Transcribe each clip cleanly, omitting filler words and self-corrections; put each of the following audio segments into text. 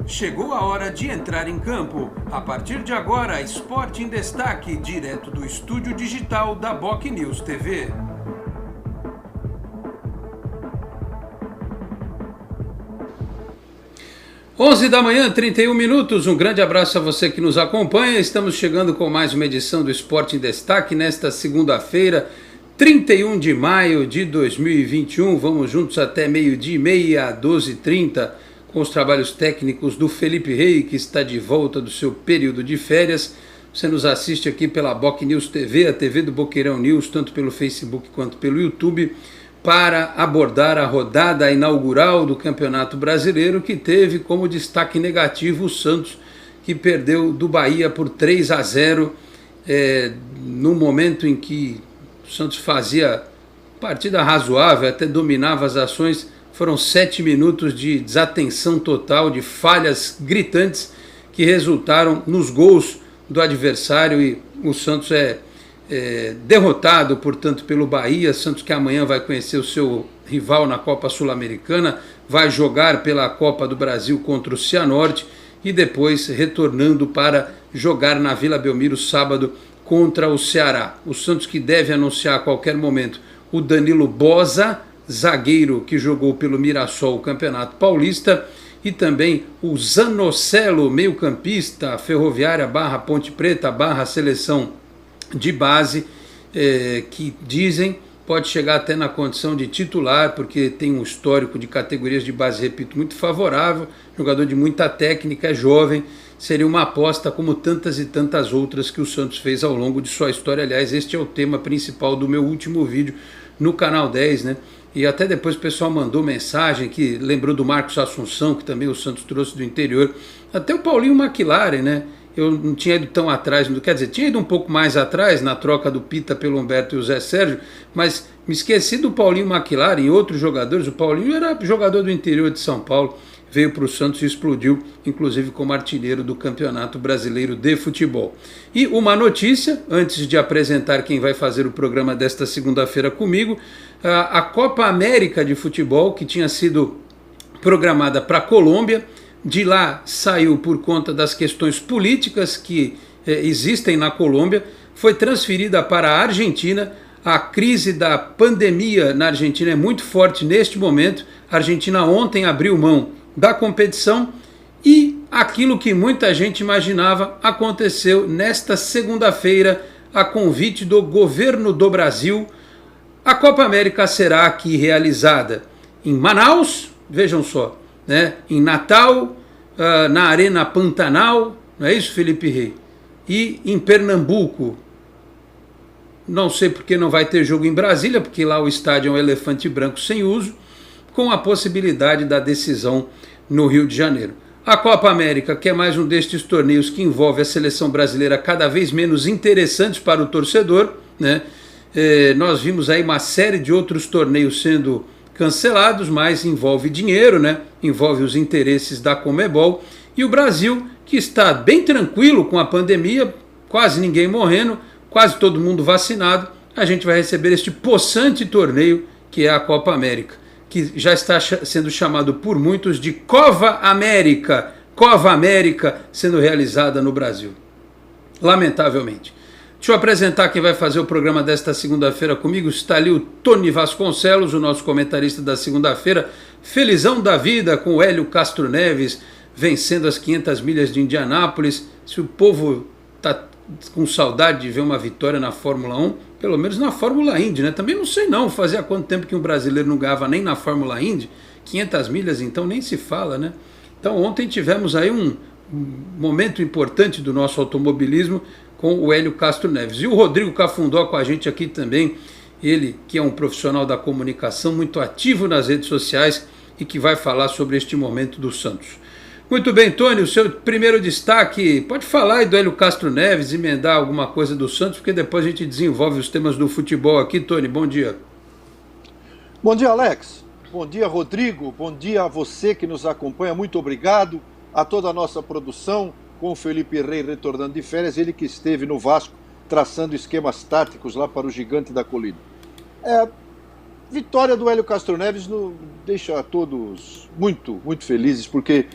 Chegou a hora de entrar em campo. A partir de agora, Esporte em Destaque, direto do estúdio digital da BocNews TV. Onze da manhã, 31 minutos. Um grande abraço a você que nos acompanha. Estamos chegando com mais uma edição do Esporte em Destaque nesta segunda-feira, 31 de maio de 2021. Vamos juntos até meio-dia e meia, 12h30. Com os trabalhos técnicos do Felipe Rey, que está de volta do seu período de férias. Você nos assiste aqui pela BocNews TV, a TV do Boqueirão News, tanto pelo Facebook quanto pelo YouTube, para abordar a rodada inaugural do Campeonato Brasileiro, que teve como destaque negativo o Santos, que perdeu do Bahia por 3-0, no momento em que o Santos fazia partida razoável, até dominava as ações. Foram 7 minutos de desatenção total, de falhas gritantes que resultaram nos gols do adversário, e o Santos é derrotado, portanto, pelo Bahia. Santos que amanhã vai conhecer o seu rival na Copa Sul-Americana, vai jogar pela Copa do Brasil contra o Cianorte e depois retornando para jogar na Vila Belmiro sábado contra o Ceará. O Santos que deve anunciar a qualquer momento o Danilo Boza, zagueiro que jogou pelo Mirassol o Campeonato Paulista, e também o Zanocelo, meio-campista, Ferroviária / Ponte Preta / Seleção de base, que dizem pode chegar até na condição de titular, porque tem um histórico de categorias de base, repito, muito favorável, jogador de muita técnica, é jovem, seria uma aposta como tantas e tantas outras que o Santos fez ao longo de sua história. Aliás, este é o tema principal do meu último vídeo no Canal 10, né? E até depois o pessoal mandou mensagem que lembrou do Marcos Assunção, que também o Santos trouxe do interior. Até o Paulinho McLaren, né? Eu não tinha ido tão atrás, quer dizer, tinha ido um pouco mais atrás na troca do Pita pelo Humberto e o Zé Sérgio, mas me esqueci do Paulinho McLaren e outros jogadores. O Paulinho era jogador do interior de São Paulo, veio para o Santos e explodiu, inclusive como artilheiro do Campeonato Brasileiro de Futebol. E uma notícia, antes de apresentar quem vai fazer o programa desta segunda-feira comigo, a Copa América de Futebol, que tinha sido programada para a Colômbia, de lá saiu por conta das questões políticas que existem na Colômbia, foi transferida para a Argentina. A crise da pandemia na Argentina é muito forte neste momento. A Argentina ontem abriu mão da competição e aquilo que muita gente imaginava aconteceu nesta segunda-feira, a convite do governo do Brasil. A Copa América será aqui realizada em Manaus, vejam só, né? Em Natal, na Arena Pantanal, não é isso, Felipe Rey? E em Pernambuco. Não sei porque não vai ter jogo em Brasília, porque lá o estádio é um elefante branco sem uso, com a possibilidade da decisão no Rio de Janeiro. A Copa América, que é mais um destes torneios que envolve a seleção brasileira cada vez menos interessantes para o torcedor, né? Nós vimos aí uma série de outros torneios sendo cancelados, mas envolve dinheiro, né? Envolve os interesses da Conmebol, e o Brasil, que está bem tranquilo com a pandemia, quase ninguém morrendo, quase todo mundo vacinado. A gente vai receber este possante torneio que é a Copa América, que já está sendo chamado por muitos de Cova América, sendo realizada no Brasil, lamentavelmente. Deixa eu apresentar quem vai fazer o programa desta segunda-feira comigo. Está ali o Tony Vasconcelos, o nosso comentarista da segunda-feira, felizão da vida com o Hélio Castro Neves, vencendo as 500 milhas de Indianápolis. Se o povo está com saudade de ver uma vitória na Fórmula 1, pelo menos na Fórmula Indy, né? Também não sei não, fazia quanto tempo que um brasileiro não ganhava nem na Fórmula Indy, 500 milhas então nem se fala, né? Então ontem tivemos aí um momento importante do nosso automobilismo com o Hélio Castro Neves. E o Rodrigo Cafundó com a gente aqui também, ele que é um profissional da comunicação muito ativo nas redes sociais e que vai falar sobre este momento do Santos. Muito bem, Tony, o seu primeiro destaque, pode falar aí do Hélio Castro Neves, emendar alguma coisa do Santos, porque depois a gente desenvolve os temas do futebol aqui. Tony, bom dia. Bom dia, Alex. Bom dia, Rodrigo. Bom dia a você que nos acompanha. Muito obrigado a toda a nossa produção, com o Felipe Rey retornando de férias, ele que esteve no Vasco traçando esquemas táticos lá para o Gigante da Colina. Vitória do Hélio Castro Neves deixa todos muito, muito felizes, porque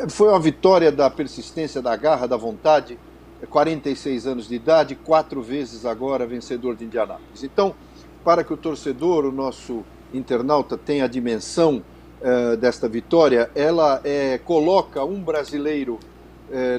Foi uma vitória da persistência, da garra, da vontade, 46 anos de idade, 4 vezes agora vencedor de Indianápolis. Então, para que o torcedor, o nosso internauta, tenha a dimensão desta vitória, ela coloca um brasileiro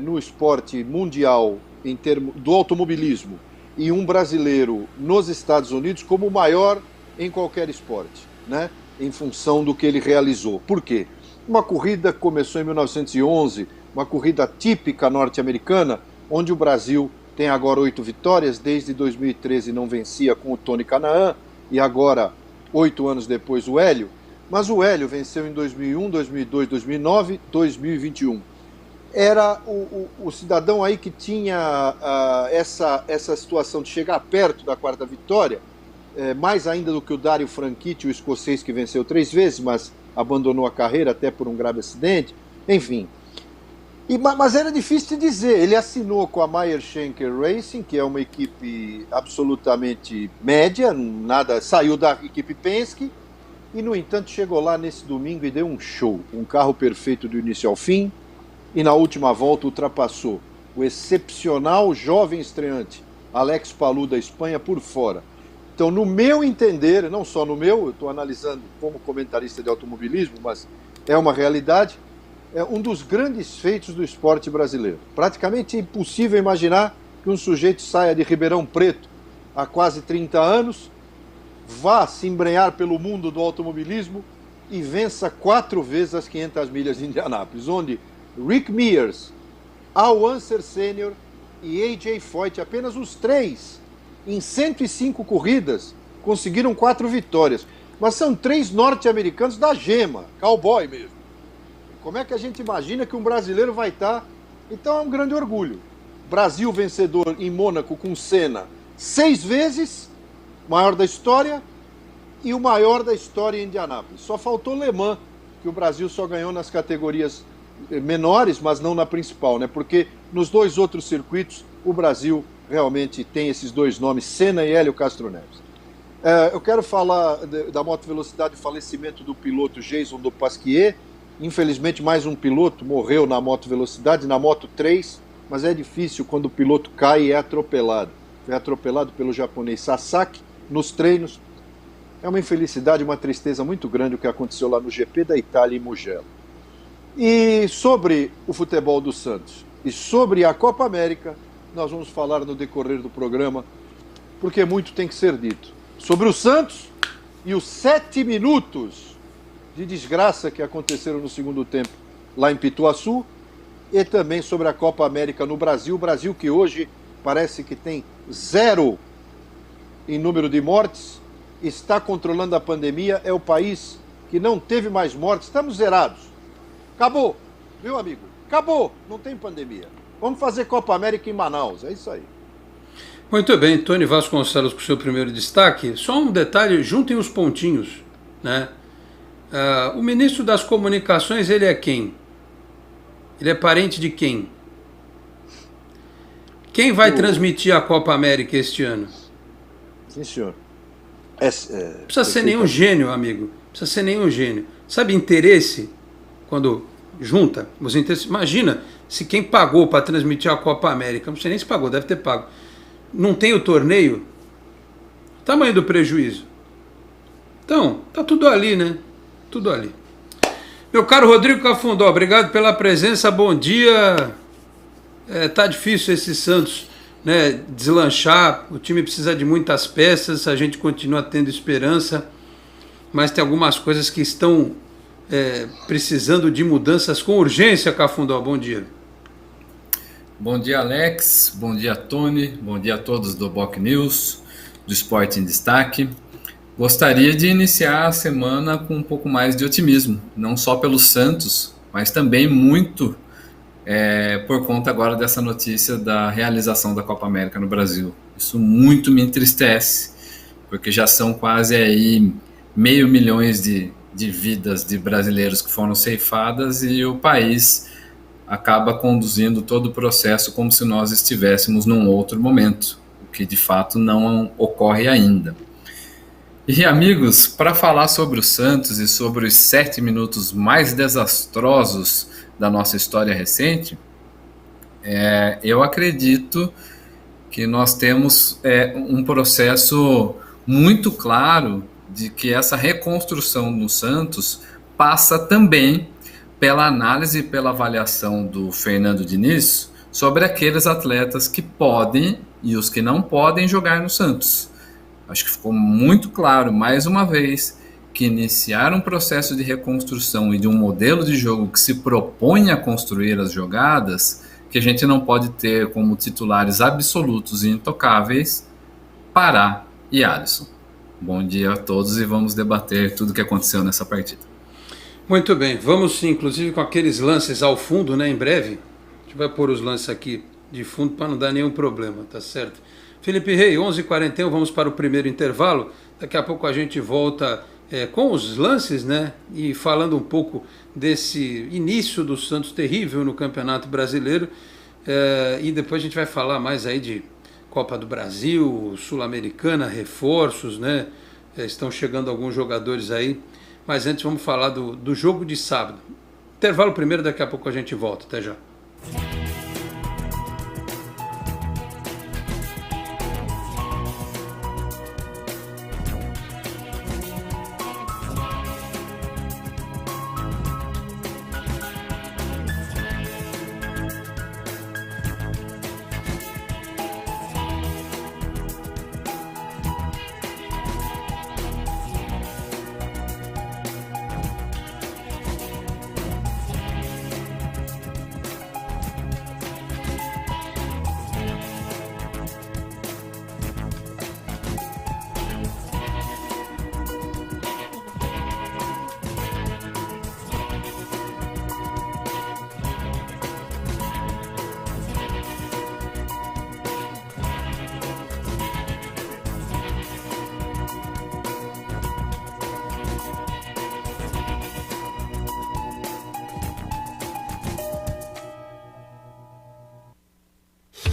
no esporte mundial em termos do automobilismo e um brasileiro nos Estados Unidos como o maior em qualquer esporte, né? Em função do que ele realizou. Por quê? Uma corrida que começou em 1911, uma corrida típica norte-americana, onde o Brasil tem agora 8 vitórias, desde 2013 não vencia com o Tony Canaan, e agora, 8 anos depois, o Hélio. Mas o Hélio venceu em 2001, 2002, 2009, 2021. Era o cidadão aí que tinha essa situação de chegar perto da 4ª vitória, mais ainda do que o Dario Franchitti, o escocês que venceu 3 vezes, mas abandonou a carreira até por um grave acidente, enfim. Mas era difícil de dizer. Ele assinou com a Meyer Shanker Racing, que é uma equipe absolutamente média, saiu da equipe Penske, e no entanto chegou lá nesse domingo e deu um show, um carro perfeito do início ao fim, e na última volta ultrapassou o excepcional jovem estreante Alex Palou da Espanha por fora. Então, no meu entender, não só no meu, eu estou analisando como comentarista de automobilismo, mas é uma realidade, é um dos grandes feitos do esporte brasileiro. Praticamente impossível imaginar que um sujeito saia de Ribeirão Preto há quase 30 anos, vá se embrenhar pelo mundo do automobilismo e vença 4 vezes as 500 milhas de Indianápolis, onde Rick Mears, Al Unser Sr. e A.J. Foyt, apenas os 3, em 105 corridas, conseguiram 4 vitórias. Mas são 3 norte-americanos da gema, cowboy mesmo. Como é que a gente imagina que um brasileiro vai estar? Então é um grande orgulho. Brasil vencedor em Mônaco com Senna 6 vezes, maior da história, e o maior da história em Indianápolis. Só faltou Le Mans, que o Brasil só ganhou nas categorias menores, mas não na principal, né? Porque nos 2 outros circuitos o Brasil realmente tem esses 2 nomes, Senna e Hélio Castro Neves. Eu quero falar da moto velocidade, o falecimento do piloto Jason do Pasquier. Infelizmente, mais um piloto morreu na moto velocidade, na Moto 3, mas é difícil quando o piloto cai e é atropelado. Foi atropelado pelo japonês Sasaki nos treinos. É uma infelicidade, uma tristeza muito grande o que aconteceu lá no GP da Itália em Mugello. E sobre o futebol do Santos e sobre a Copa América, nós vamos falar no decorrer do programa, porque muito tem que ser dito. Sobre o Santos e os 7 minutos de desgraça que aconteceram no segundo tempo lá em Pituaçu, e também sobre a Copa América no Brasil. O Brasil que hoje parece que tem 0 em número de mortes, está controlando a pandemia, é o país que não teve mais mortes. Estamos zerados. Acabou, viu, amigo? Acabou, não tem pandemia. Vamos fazer Copa América em Manaus, é isso aí. Muito bem, Tony Vasconcelos com o seu primeiro destaque. Só um detalhe, juntem os pontinhos, né? O ministro das Comunicações, ele é quem? Ele é parente de quem? Quem vai transmitir a Copa América este ano? Sim, senhor. Não precisa ser nenhum gênio, amigo. Não precisa ser nenhum gênio. Sabe interesse? Quando junta os interesses. Imagina se quem pagou para transmitir a Copa América, não sei nem se pagou, deve ter pago, não tem o torneio, tamanho do prejuízo. Então, tá tudo ali, né? Tudo ali. Meu caro Rodrigo Cafundó, obrigado pela presença, bom dia. Tá difícil esse Santos, né, deslanchar, o time precisa de muitas peças, a gente continua tendo esperança, mas tem algumas coisas que estão precisando de mudanças com urgência, Cafundó, bom dia. Bom dia, Alex, bom dia, Tony, bom dia a todos do Boc News, do Esporte em Destaque. Gostaria de iniciar a semana com um pouco mais de otimismo, não só pelo Santos, mas também muito por conta agora dessa notícia da realização da Copa América no Brasil. Isso muito me entristece, porque já são quase aí 500 mil de vidas de brasileiros que foram ceifadas e o país acaba conduzindo todo o processo como se nós estivéssemos num outro momento, o que de fato não ocorre ainda. E amigos, para falar sobre o Santos e sobre os 7 minutos mais desastrosos da nossa história recente, eu acredito que nós temos um processo muito claro de que essa reconstrução no Santos passa também pela análise e pela avaliação do Fernando Diniz sobre aqueles atletas que podem e os que não podem jogar no Santos. Acho que ficou muito claro, mais uma vez, que iniciar um processo de reconstrução e de um modelo de jogo que se propõe a construir as jogadas, que a gente não pode ter como titulares absolutos e intocáveis Pará e Alisson. Bom dia a todos e vamos debater tudo o que aconteceu nessa partida. Muito bem, vamos inclusive com aqueles lances ao fundo, né, em breve. A gente vai pôr os lances aqui de fundo para não dar nenhum problema, tá certo? Felipe Rei, 11h41, vamos para o primeiro intervalo. Daqui a pouco a gente volta com os lances, né? E falando um pouco desse início do Santos terrível no Campeonato Brasileiro. E depois a gente vai falar mais aí de Copa do Brasil, Sul-Americana, reforços, né? Estão chegando alguns jogadores aí. Mas antes vamos falar do jogo de sábado. Intervalo primeiro, daqui a pouco a gente volta. Até já.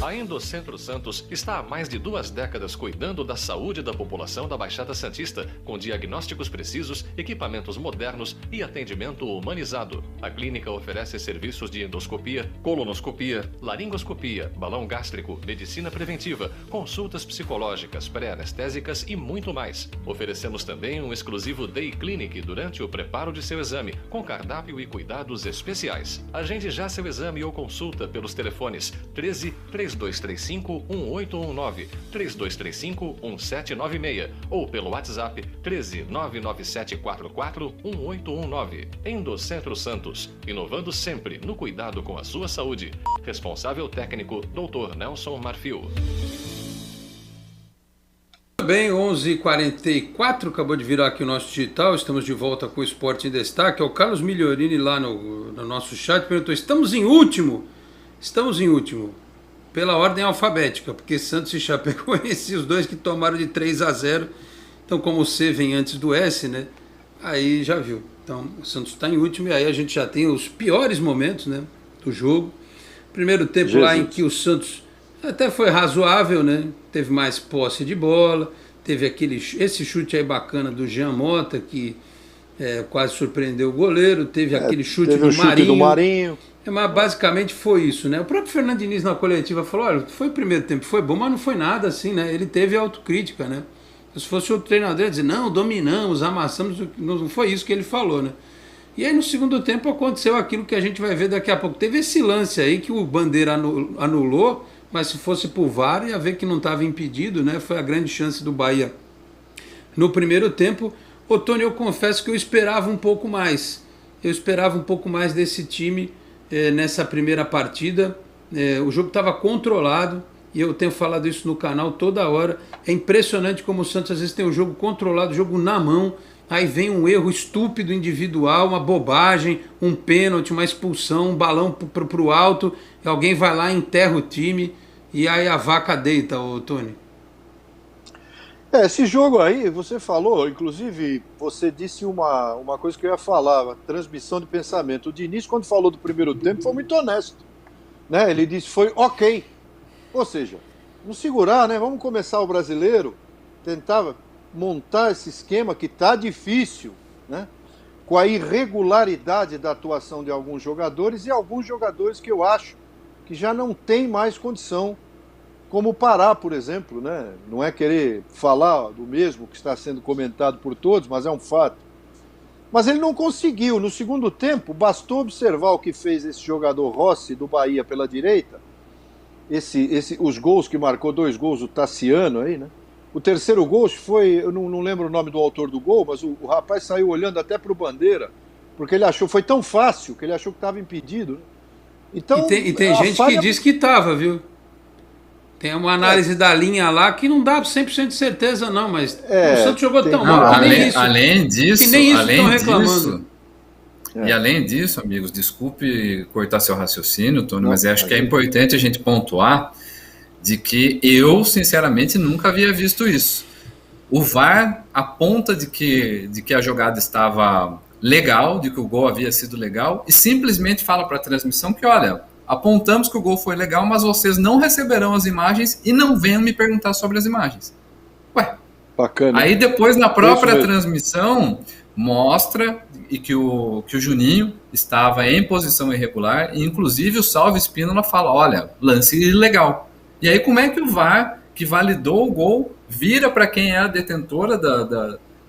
A Endocentro Santos está há mais de 2 décadas cuidando da saúde da população da Baixada Santista, com diagnósticos precisos, equipamentos modernos e atendimento humanizado. A clínica oferece serviços de endoscopia, colonoscopia, laringoscopia, balão gástrico, medicina preventiva, consultas psicológicas, pré-anestésicas e muito mais. Oferecemos também um exclusivo Day Clinic durante o preparo de seu exame, com cardápio e cuidados especiais. Agende já seu exame ou consulta pelos telefones 13 3235 1819, 3235 1796 ou pelo WhatsApp 13 99744 1819. Endocentro Santos, inovando sempre no cuidado com a sua saúde. Responsável técnico Dr. Nelson Marfil. Bem, 11h44, acabou de virar aqui o nosso digital, estamos de volta com o Esporte em Destaque. O Carlos Migliorini lá no nosso chat perguntou: estamos em último? Estamos em último pela ordem alfabética, porque Santos e Chapecoense, os dois que tomaram de 3-0, então como o C vem antes do S, né, aí já viu. Então o Santos está em último e aí a gente já tem os piores momentos, né, do jogo. Primeiro tempo lá em que o Santos até foi razoável, né, teve mais posse de bola, teve esse chute aí bacana do Jean Mota, que quase surpreendeu o goleiro, teve aquele chute do Marinho. Mas basicamente foi isso, né? O próprio Fernando Diniz na coletiva falou: olha, foi o primeiro tempo, foi bom, mas não foi nada assim, né? Ele teve autocrítica, né? Se fosse outro treinador, ele ia dizer: não, dominamos, amassamos, não foi isso que ele falou, né? E aí no segundo tempo aconteceu aquilo que a gente vai ver daqui a pouco. Teve esse lance aí que o Bandeira anulou, mas se fosse pro VAR ia ver que não estava impedido, né? Foi a grande chance do Bahia no primeiro tempo. Ô Tony, eu confesso que eu esperava um pouco mais. Eu esperava um pouco mais desse time nessa primeira partida. O jogo estava controlado e eu tenho falado isso no canal toda hora. É impressionante como o Santos às vezes tem o jogo controlado, o jogo na mão, aí vem um erro estúpido individual, uma bobagem, um pênalti, uma expulsão, um balão pro alto, e alguém vai lá e enterra o time e aí a vaca deita, ô Tony. Esse jogo aí, você falou, inclusive, você disse uma coisa que eu ia falar, a transmissão de pensamento. O Diniz, quando falou do primeiro tempo, foi muito honesto, né? Ele disse, foi ok. Ou seja, vamos segurar, né? Vamos começar o Brasileiro, tentar montar esse esquema que tá difícil, né? com a irregularidade da atuação de alguns jogadores e alguns jogadores que eu acho que já não tem mais condição, como o Pará, por exemplo, né? Não é querer falar do mesmo que está sendo comentado por todos, mas é um fato. Mas ele não conseguiu. No segundo tempo, bastou observar o que fez esse jogador Rossi do Bahia pela direita, os gols que marcou, 2 gols, o Tassiano aí, né? O terceiro gol foi, eu não lembro o nome do autor do gol, mas o rapaz saiu olhando até para o Bandeira, porque ele achou, foi tão fácil, que ele achou que estava impedido. Né? Então, e tem gente que diz que estava, viu? Tem uma análise da linha lá que não dá 100% de certeza não, mas o Santos jogou tão mal que nem isso. Além disso, que nem isso estão reclamando. E além disso, amigos, desculpe cortar seu raciocínio, Tony, mas eu acho que é importante a gente pontuar de que eu, sinceramente, nunca havia visto isso. O VAR aponta de que a jogada estava legal, de que o gol havia sido legal, e simplesmente fala para a transmissão que, olha, apontamos que o gol foi legal, mas vocês não receberão as imagens e não venham me perguntar sobre as imagens. Ué, bacana. Aí depois, na própria transmissão, mostra que o Juninho estava em posição irregular, e inclusive o Salvo Espínola fala, olha, lance ilegal. E aí como é que o VAR, que validou o gol, vira para quem é a detentora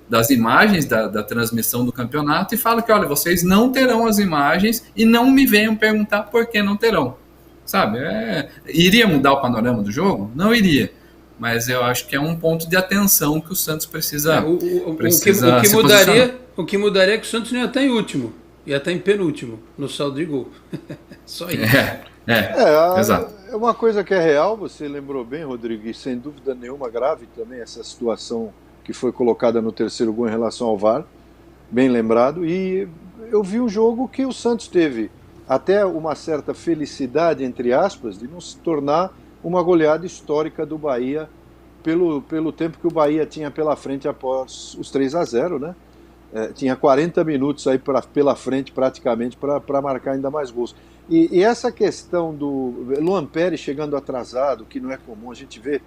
das imagens da transmissão do campeonato e fala que, olha, vocês não terão as imagens e não me venham perguntar por que não terão. Sabe? Iria mudar o panorama do jogo? Não iria. Mas eu acho que é um ponto de atenção que o Santos precisa, o que mudaria é que o Santos não ia estar em último, ia estar em penúltimo no saldo de gol. Só isso. Exato. É uma coisa que é real, você lembrou bem, Rodrigo, e sem dúvida nenhuma grave também essa situação que foi colocada no terceiro gol em relação ao VAR, bem lembrado, e eu vi um jogo que o Santos teve até uma certa felicidade, entre aspas, de não se tornar uma goleada histórica do Bahia pelo tempo que o Bahia tinha pela frente após os 3-0, né? Tinha 40 minutos aí pela frente praticamente para marcar ainda mais gols. E essa questão do Luan Pérez chegando atrasado, que não é comum, a gente vê.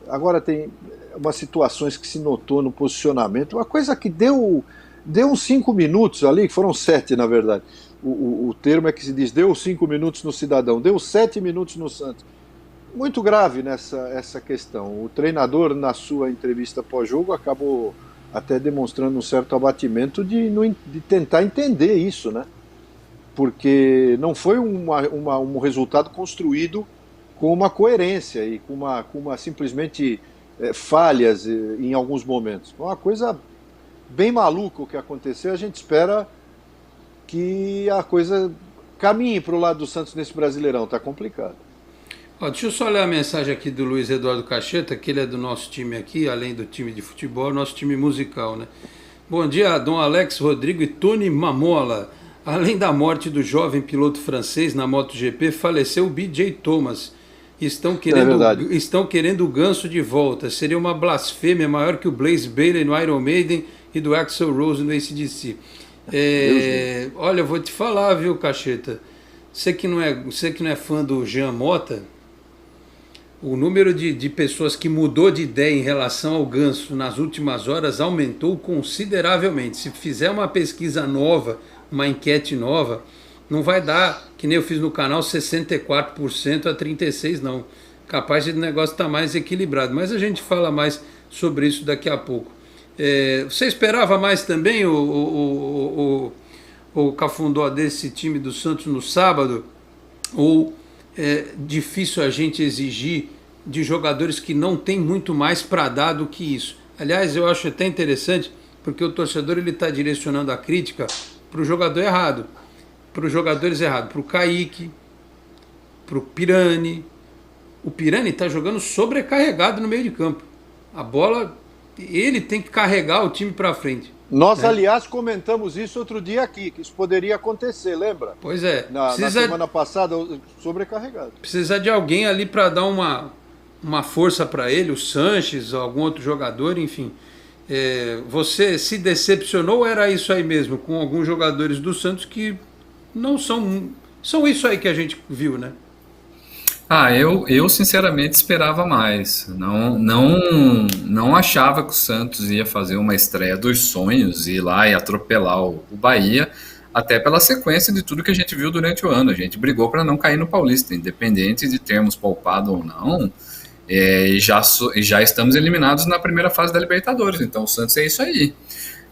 Agora tem umas situações que se notou no posicionamento, uma coisa que deu uns 5 minutos ali, que foram 7 na verdade. O termo é que se diz, deu 5 minutos no Cidadão, deu 7 minutos no Santos. Muito grave essa questão. O treinador, na sua entrevista pós-jogo, acabou até demonstrando um certo abatimento de tentar entender isso, né? Porque não foi um resultado construído com uma coerência e com uma simplesmente falhas em alguns momentos. Foi uma coisa bem maluca o que aconteceu. A gente espera que a coisa caminhe para o lado do Santos nesse Brasileirão. Está complicado. Deixa eu só ler a mensagem aqui do Luiz Eduardo Cacheta, que ele é do nosso time aqui, além do time de futebol, nosso time musical, né? Bom dia, Dom Alex, Rodrigo e Tony Mamola. Além da morte do jovem piloto francês na MotoGP, faleceu o BJ Thomas. Estão querendo o Ganso de volta. Seria uma blasfêmia maior que o Blaze Bayley no Iron Maiden e do Axl Rose no AC/DC. Olha, eu vou te falar, viu, Cacheta? Você que não é fã do Jean Mota, o número de pessoas que mudou de ideia em relação ao Ganso nas últimas horas aumentou consideravelmente. Se fizer uma pesquisa nova, uma enquete nova, não vai dar, que nem eu fiz no canal, 64% a 36%, não. Capaz de o negócio estar mais equilibrado. Mas a gente fala mais sobre isso daqui a pouco. Você esperava mais também o Cafundó desse time do Santos no sábado? Ou é difícil a gente exigir de jogadores que não tem muito mais para dar do que isso? Aliás, eu acho até interessante, porque o torcedor está direcionando a crítica para o jogador errado, para os jogadores errados, para o Kaique, para o Pirani. O Pirani está jogando sobrecarregado no meio de campo. A bola, ele tem que carregar o time para frente. Nós, aliás, comentamos isso outro dia aqui, que isso poderia acontecer, lembra? Pois é. Na semana passada, sobrecarregado. Precisa de alguém ali para dar uma força para ele, o Sanches, algum outro jogador, enfim. Você se decepcionou ou era isso aí mesmo, com alguns jogadores do Santos que não são isso aí que a gente viu, né? Eu sinceramente esperava mais. Não achava que o Santos ia fazer uma estreia dos sonhos, ir lá e atropelar o Bahia, até pela sequência de tudo que a gente viu durante o ano. A gente brigou para não cair no Paulista, independente de termos poupado ou não, e já estamos eliminados na primeira fase da Libertadores. Então o Santos é isso aí,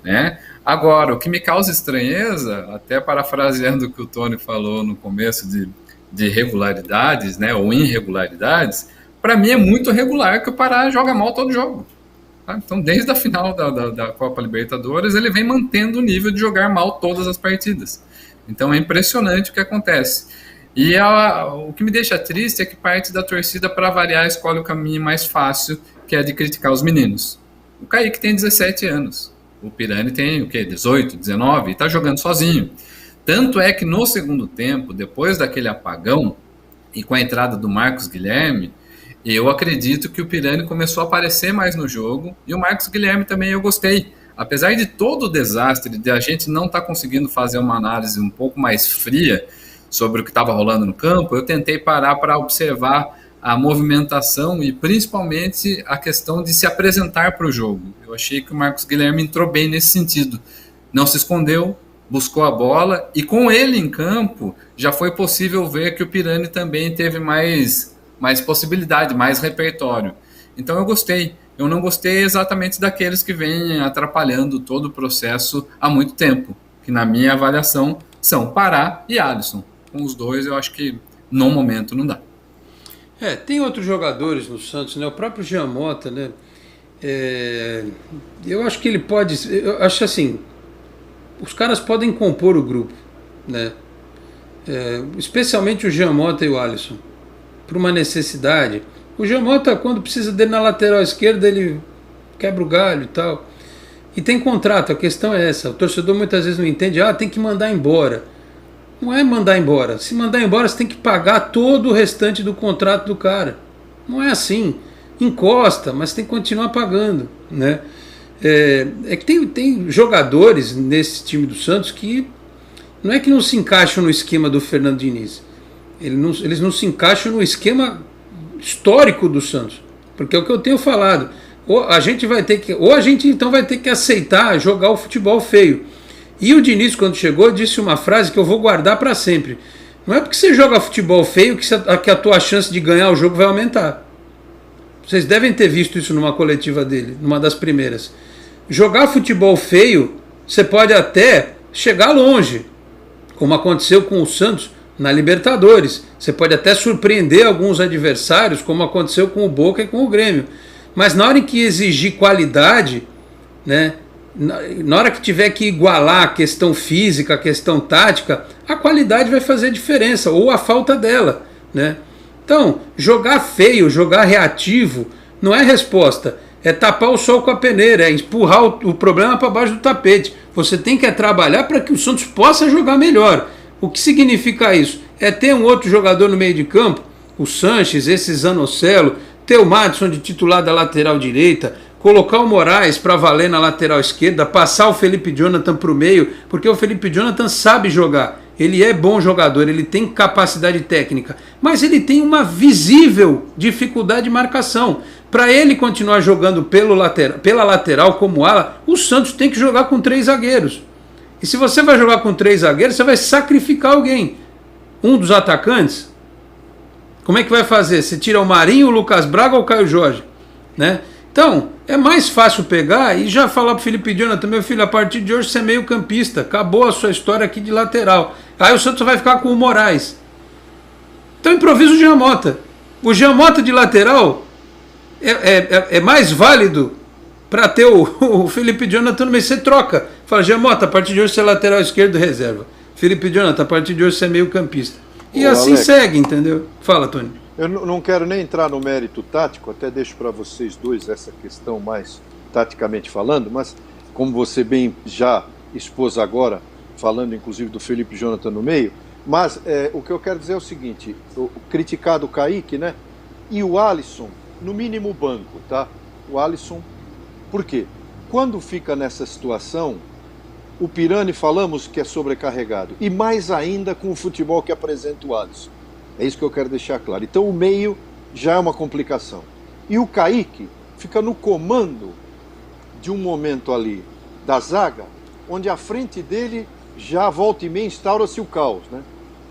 né? Agora, o que me causa estranheza, até parafraseando o que o Tony falou no começo de irregularidades, né, ou irregularidades, para mim é muito regular que o Pará joga mal todo jogo. Tá? Então, desde a final da Copa Libertadores, ele vem mantendo o nível de jogar mal todas as partidas. Então, é impressionante o que acontece. E o que me deixa triste é que parte da torcida, para variar, escolhe o caminho mais fácil, que é de criticar os meninos. O Kaique tem 17 anos. O Pirani tem, 18, 19, e está jogando sozinho. Tanto é que no segundo tempo, depois daquele apagão, e com a entrada do Marcos Guilherme, eu acredito que o Pirani começou a aparecer mais no jogo, e o Marcos Guilherme também eu gostei. Apesar de todo o desastre, de a gente não estar conseguindo fazer uma análise um pouco mais fria sobre o que estava rolando no campo, eu tentei parar para observar a movimentação e principalmente a questão de se apresentar para o jogo. Eu achei que o Marcos Guilherme entrou bem nesse sentido. Não se escondeu, buscou a bola, e com ele em campo já foi possível ver que o Pirani também teve mais possibilidade, mais repertório. Então eu gostei. Eu não gostei exatamente daqueles que vêm atrapalhando todo o processo há muito tempo, que na minha avaliação são Pará e Alisson. Com os dois eu acho que no momento não dá. Tem outros jogadores no Santos, né? O próprio Jean Mota, né? Eu acho que ele pode... Eu acho assim... Os caras podem compor o grupo, né? Especialmente o Jean Mota e o Alisson, por uma necessidade. O Jean Mota, quando precisa dele na lateral esquerda, ele quebra o galho e tal. E tem contrato, a questão é essa. O torcedor muitas vezes não entende, tem que mandar embora. Não é mandar embora. Se mandar embora, você tem que pagar todo o restante do contrato do cara. Não é assim. Encosta, mas tem que continuar pagando, né? Que tem jogadores nesse time do Santos que não é que não se encaixam no esquema do Fernando Diniz. Eles não se encaixam no esquema histórico do Santos. Porque é o que eu tenho falado. Ou a gente então vai ter que aceitar jogar o futebol feio. E o Diniz, quando chegou, disse uma frase que eu vou guardar para sempre. Não é porque você joga futebol feio que a tua chance de ganhar o jogo vai aumentar. Vocês devem ter visto isso numa coletiva dele, numa das primeiras. Jogar futebol feio, você pode até chegar longe, como aconteceu com o Santos na Libertadores. Você pode até surpreender alguns adversários, como aconteceu com o Boca e com o Grêmio. Mas na hora em que exigir qualidade, né, na hora que tiver que igualar a questão física, a questão tática, a qualidade vai fazer diferença, ou a falta dela, né? Então, jogar feio, jogar reativo, não é resposta. É tapar o sol com a peneira, é empurrar o problema para baixo do tapete. Você tem que trabalhar para que o Santos possa jogar melhor. O que significa isso? É ter um outro jogador no meio de campo, o Sanches, esse Zanocelo, ter o Madison de titular da lateral direita, colocar o Moraes para valer na lateral esquerda, passar o Felipe Jonathan para o meio, porque o Felipe Jonathan sabe jogar. Ele é bom jogador, ele tem capacidade técnica, mas ele tem uma visível dificuldade de marcação. Para ele continuar jogando pela lateral como ala, o Santos tem que jogar com 3 zagueiros. E se você vai jogar com 3 zagueiros, você vai sacrificar alguém. Um dos atacantes, como é que vai fazer? Você tira o Marinho, o Lucas Braga ou o Caio Jorge? Né? Então, é mais fácil pegar e já falar pro Felipe Jonathan, meu filho, a partir de hoje você é meio campista, acabou a sua história aqui de lateral. Aí o Santos vai ficar com o Moraes. Então improvisa o Jean Mota. O Jean Mota de lateral é mais válido para ter o Felipe Jonathan no meio. Você troca. Fala, Jean Mota, a partir de hoje você é lateral esquerdo reserva. Felipe Jonathan, a partir de hoje você é meio campista. E assim Alex, segue, entendeu? Fala, Tony. Eu não quero nem entrar no mérito tático, até deixo para vocês dois essa questão mais taticamente falando, mas como você bem já expôs agora, falando inclusive do Felipe Jonathan no meio, mas o que eu quero dizer é o seguinte, o criticado Kaique, né? E o Alisson, no mínimo banco, tá? O Alisson, por quê? Quando fica nessa situação, o Pirani falamos que é sobrecarregado, e mais ainda com o futebol que apresenta o Alisson. É isso que eu quero deixar claro. Então o meio já é uma complicação. E o Kaique fica no comando de um momento ali da zaga, onde à frente dele já volta e meia instaura-se o caos, né?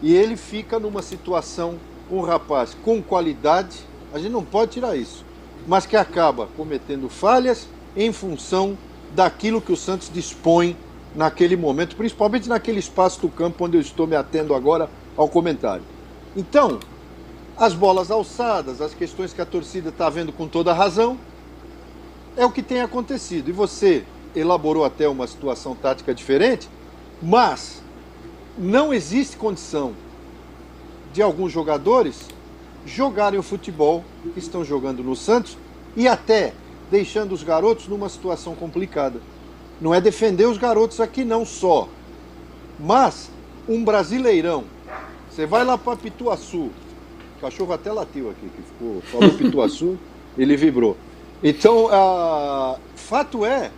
E ele fica numa situação, um rapaz com qualidade, a gente não pode tirar isso, mas que acaba cometendo falhas em função daquilo que o Santos dispõe naquele momento, principalmente naquele espaço do campo onde eu estou me atendo agora ao comentário. Então, as bolas alçadas, as questões que a torcida está vendo com toda razão, é o que tem acontecido. E você elaborou até uma situação tática diferente, mas não existe condição de alguns jogadores jogarem o futebol que estão jogando no Santos e até deixando os garotos numa situação complicada. Não é defender os garotos aqui não só, mas um Brasileirão. Você vai lá para Pituaçu, o cachorro até latiu aqui, que falou Pituaçu, ele vibrou. Então, fato é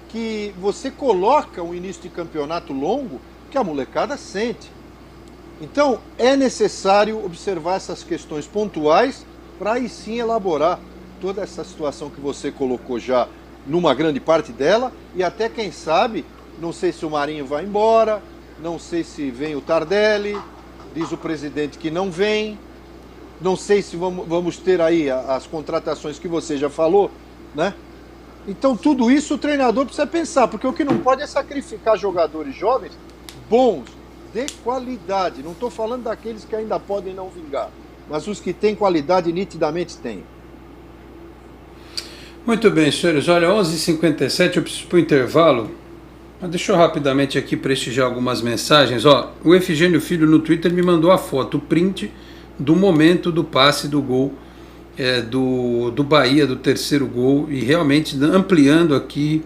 que você coloca um início de campeonato longo que a molecada sente. Então, é necessário observar essas questões pontuais para aí sim elaborar toda essa situação que você colocou já numa grande parte dela e até, quem sabe, não sei se o Marinho vai embora, não sei se vem o Tardelli, diz o presidente que não vem, não sei se vamos ter aí as contratações que você já falou, né? Então tudo isso o treinador precisa pensar, porque o que não pode é sacrificar jogadores jovens bons, de qualidade. Não estou falando daqueles que ainda podem não vingar, mas os que têm qualidade nitidamente têm. Muito bem, senhores. Olha, 11h57, eu preciso para o intervalo. Mas deixa eu rapidamente aqui prestigiar algumas mensagens. Ó, o Efigênio Filho no Twitter me mandou a foto, o print do momento do passe do gol do Bahia, do terceiro gol, e realmente ampliando aqui,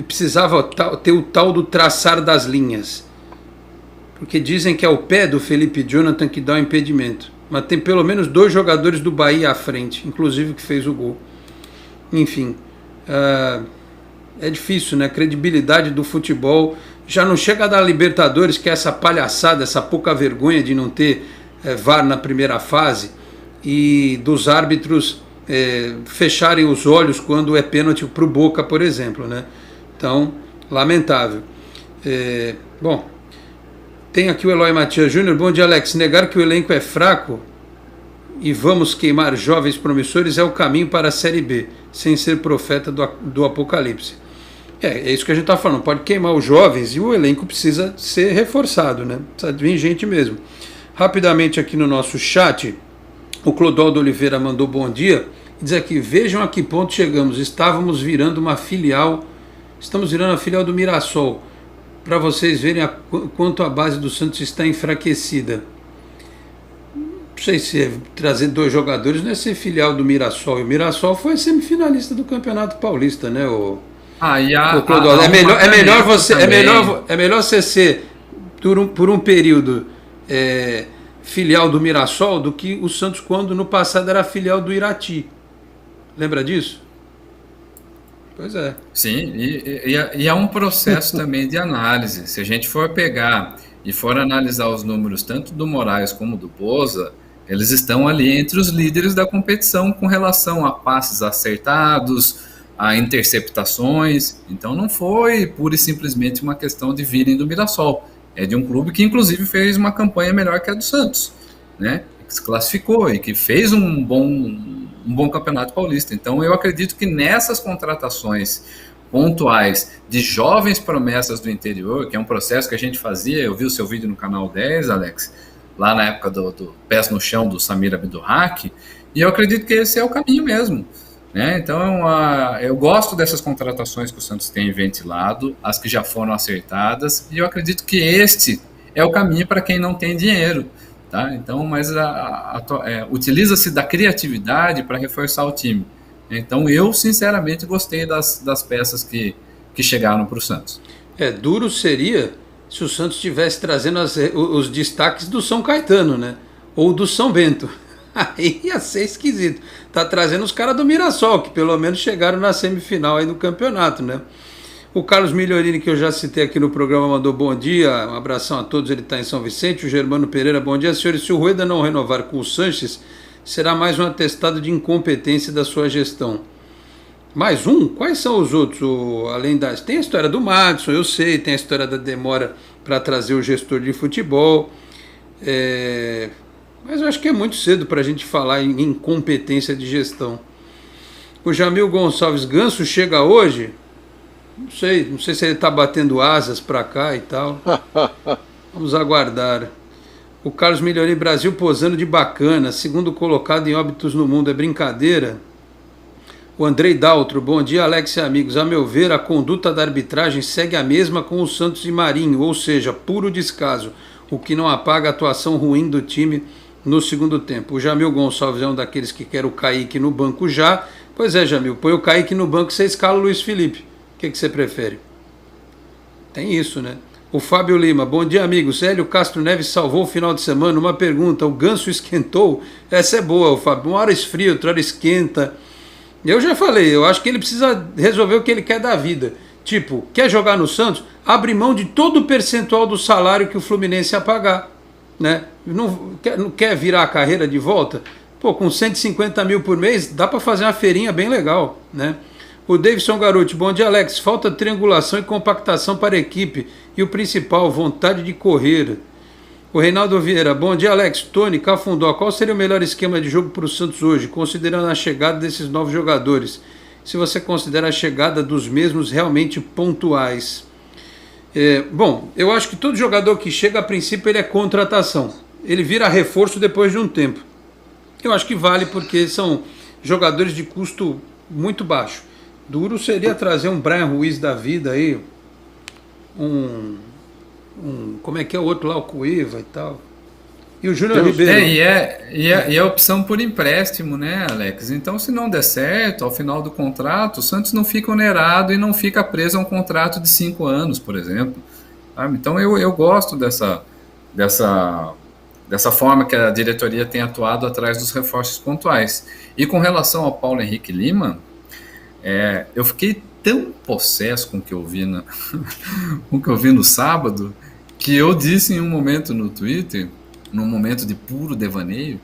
precisava ter o tal do traçar das linhas, porque dizem que é o pé do Felipe Jonathan que dá o impedimento, mas tem pelo menos 2 jogadores do Bahia à frente, inclusive que fez o gol. Enfim, é difícil, né? A credibilidade do futebol já não chega da Libertadores, que é essa palhaçada, essa pouca vergonha de não ter VAR na primeira fase, e dos árbitros fecharem os olhos quando é pênalti para o Boca, por exemplo, né? Então, lamentável. Bom, tem aqui o Eloy Matias Júnior. Bom dia, Alex. Negar que o elenco é fraco e vamos queimar jovens promissores é o caminho para a Série B, sem ser profeta do Apocalipse. É isso que a gente está falando. Pode queimar os jovens e o elenco precisa ser reforçado, né? Precisa vir gente mesmo. Rapidamente aqui no nosso chat, o Clodoaldo Oliveira mandou bom dia e diz aqui: vejam a que ponto chegamos. Estamos virando a filial do Mirassol, para vocês verem quanto a base do Santos está enfraquecida. Não sei se trazer 2 jogadores não é ser filial do Mirassol. E o Mirassol foi semifinalista do Campeonato Paulista, né? É melhor você ser por um período filial do Mirassol do que o Santos, quando no passado era filial do Irati. Lembra disso? Pois é. Sim, e é um processo também de análise. Se a gente for pegar e for analisar os números tanto do Moraes como do Boza, eles estão ali entre os líderes da competição com relação a passes acertados, a interceptações. Então não foi pura e simplesmente uma questão de virem do Mirassol. É de um clube que inclusive fez uma campanha melhor que a do Santos, né? Que se classificou e que fez um bom campeonato paulista. Então eu acredito que nessas contratações pontuais de jovens promessas do interior, que é um processo que a gente fazia, eu vi o seu vídeo no canal 10, Alex, lá na época do Pés no Chão do Samir Abdurrak, e eu acredito que esse é o caminho mesmo, né? Então eu gosto dessas contratações que o Santos tem ventilado, as que já foram acertadas, e eu acredito que este é o caminho para quem não tem dinheiro, tá? Então, mas utiliza-se da criatividade para reforçar o time. Então eu sinceramente gostei das peças que chegaram para o Santos. Duro seria se o Santos estivesse trazendo os destaques do São Caetano, né? Ou do São Bento. Aí ia ser esquisito. Tá trazendo os caras do Mirassol, que pelo menos chegaram na semifinal aí do campeonato, né? O Carlos Migliorini, que eu já citei aqui no programa, mandou bom dia, um abração a todos, ele está em São Vicente. O Germano Pereira, bom dia, senhores. Se o Rueda não renovar com o Sanches, será mais um atestado de incompetência da sua gestão. Mais um? Quais são os outros? Além das... Tem a história do Madison, eu sei, tem a história da demora para trazer o gestor de futebol, mas eu acho que é muito cedo para a gente falar em incompetência de gestão. O Jamil Gonçalves, Ganso chega hoje? Não sei se ele está batendo asas para cá e tal. Vamos aguardar. O Carlos Miglioni, Brasil posando de bacana, segundo colocado em óbitos no mundo, é brincadeira? O Andrei Daltro, bom dia, Alex e amigos. A meu ver, a conduta da arbitragem segue a mesma com o Santos e Marinho, ou seja, puro descaso, o que não apaga a atuação ruim do time no segundo tempo. O Jamil Gonçalves é um daqueles que quer o Kaique no banco já. Pois é, Jamil, põe o Kaique no banco e você escala o Luiz Felipe. O que você prefere? Tem isso, né? O Fábio Lima, bom dia, amigos. Hélio Castro Neves salvou o final de semana. Uma pergunta, o Ganso esquentou? Essa é boa, o Fábio. Uma hora esfria, outra hora esquenta. Eu já falei, eu acho que ele precisa resolver o que ele quer da vida. Tipo, quer jogar no Santos? Abre mão de todo o percentual do salário que o Fluminense ia pagar. Né? Não quer virar a carreira de volta? Pô, com 150 mil por mês, dá para fazer uma feirinha bem legal. Né? O Davidson Garuti, bom dia, Alex. Falta triangulação e compactação para a equipe. E o principal, vontade de correr. O Reinaldo Vieira, bom dia, Alex. Tony, Cafundó, qual seria o melhor esquema de jogo para o Santos hoje, considerando a chegada desses novos jogadores? Se você considera a chegada dos mesmos realmente pontuais. Bom, eu acho que todo jogador que chega, a princípio, ele é contratação. Ele vira reforço depois de um tempo. Eu acho que vale porque são jogadores de custo muito baixo. Duro seria trazer um Brian Ruiz da vida aí, como é que é o outro lá, o Cueva e tal. E o Júnior Ribeiro. E a opção por empréstimo, né, Alex? Então, se não der certo, ao final do contrato, o Santos não fica onerado e não fica preso a um contrato de 5 anos, por exemplo. Então, eu gosto dessa forma que a diretoria tem atuado atrás dos reforços pontuais. E com relação ao Paulo Henrique Lima, eu fiquei tão possesso com o que eu vi no sábado, que eu disse em um momento no Twitter, num momento de puro devaneio,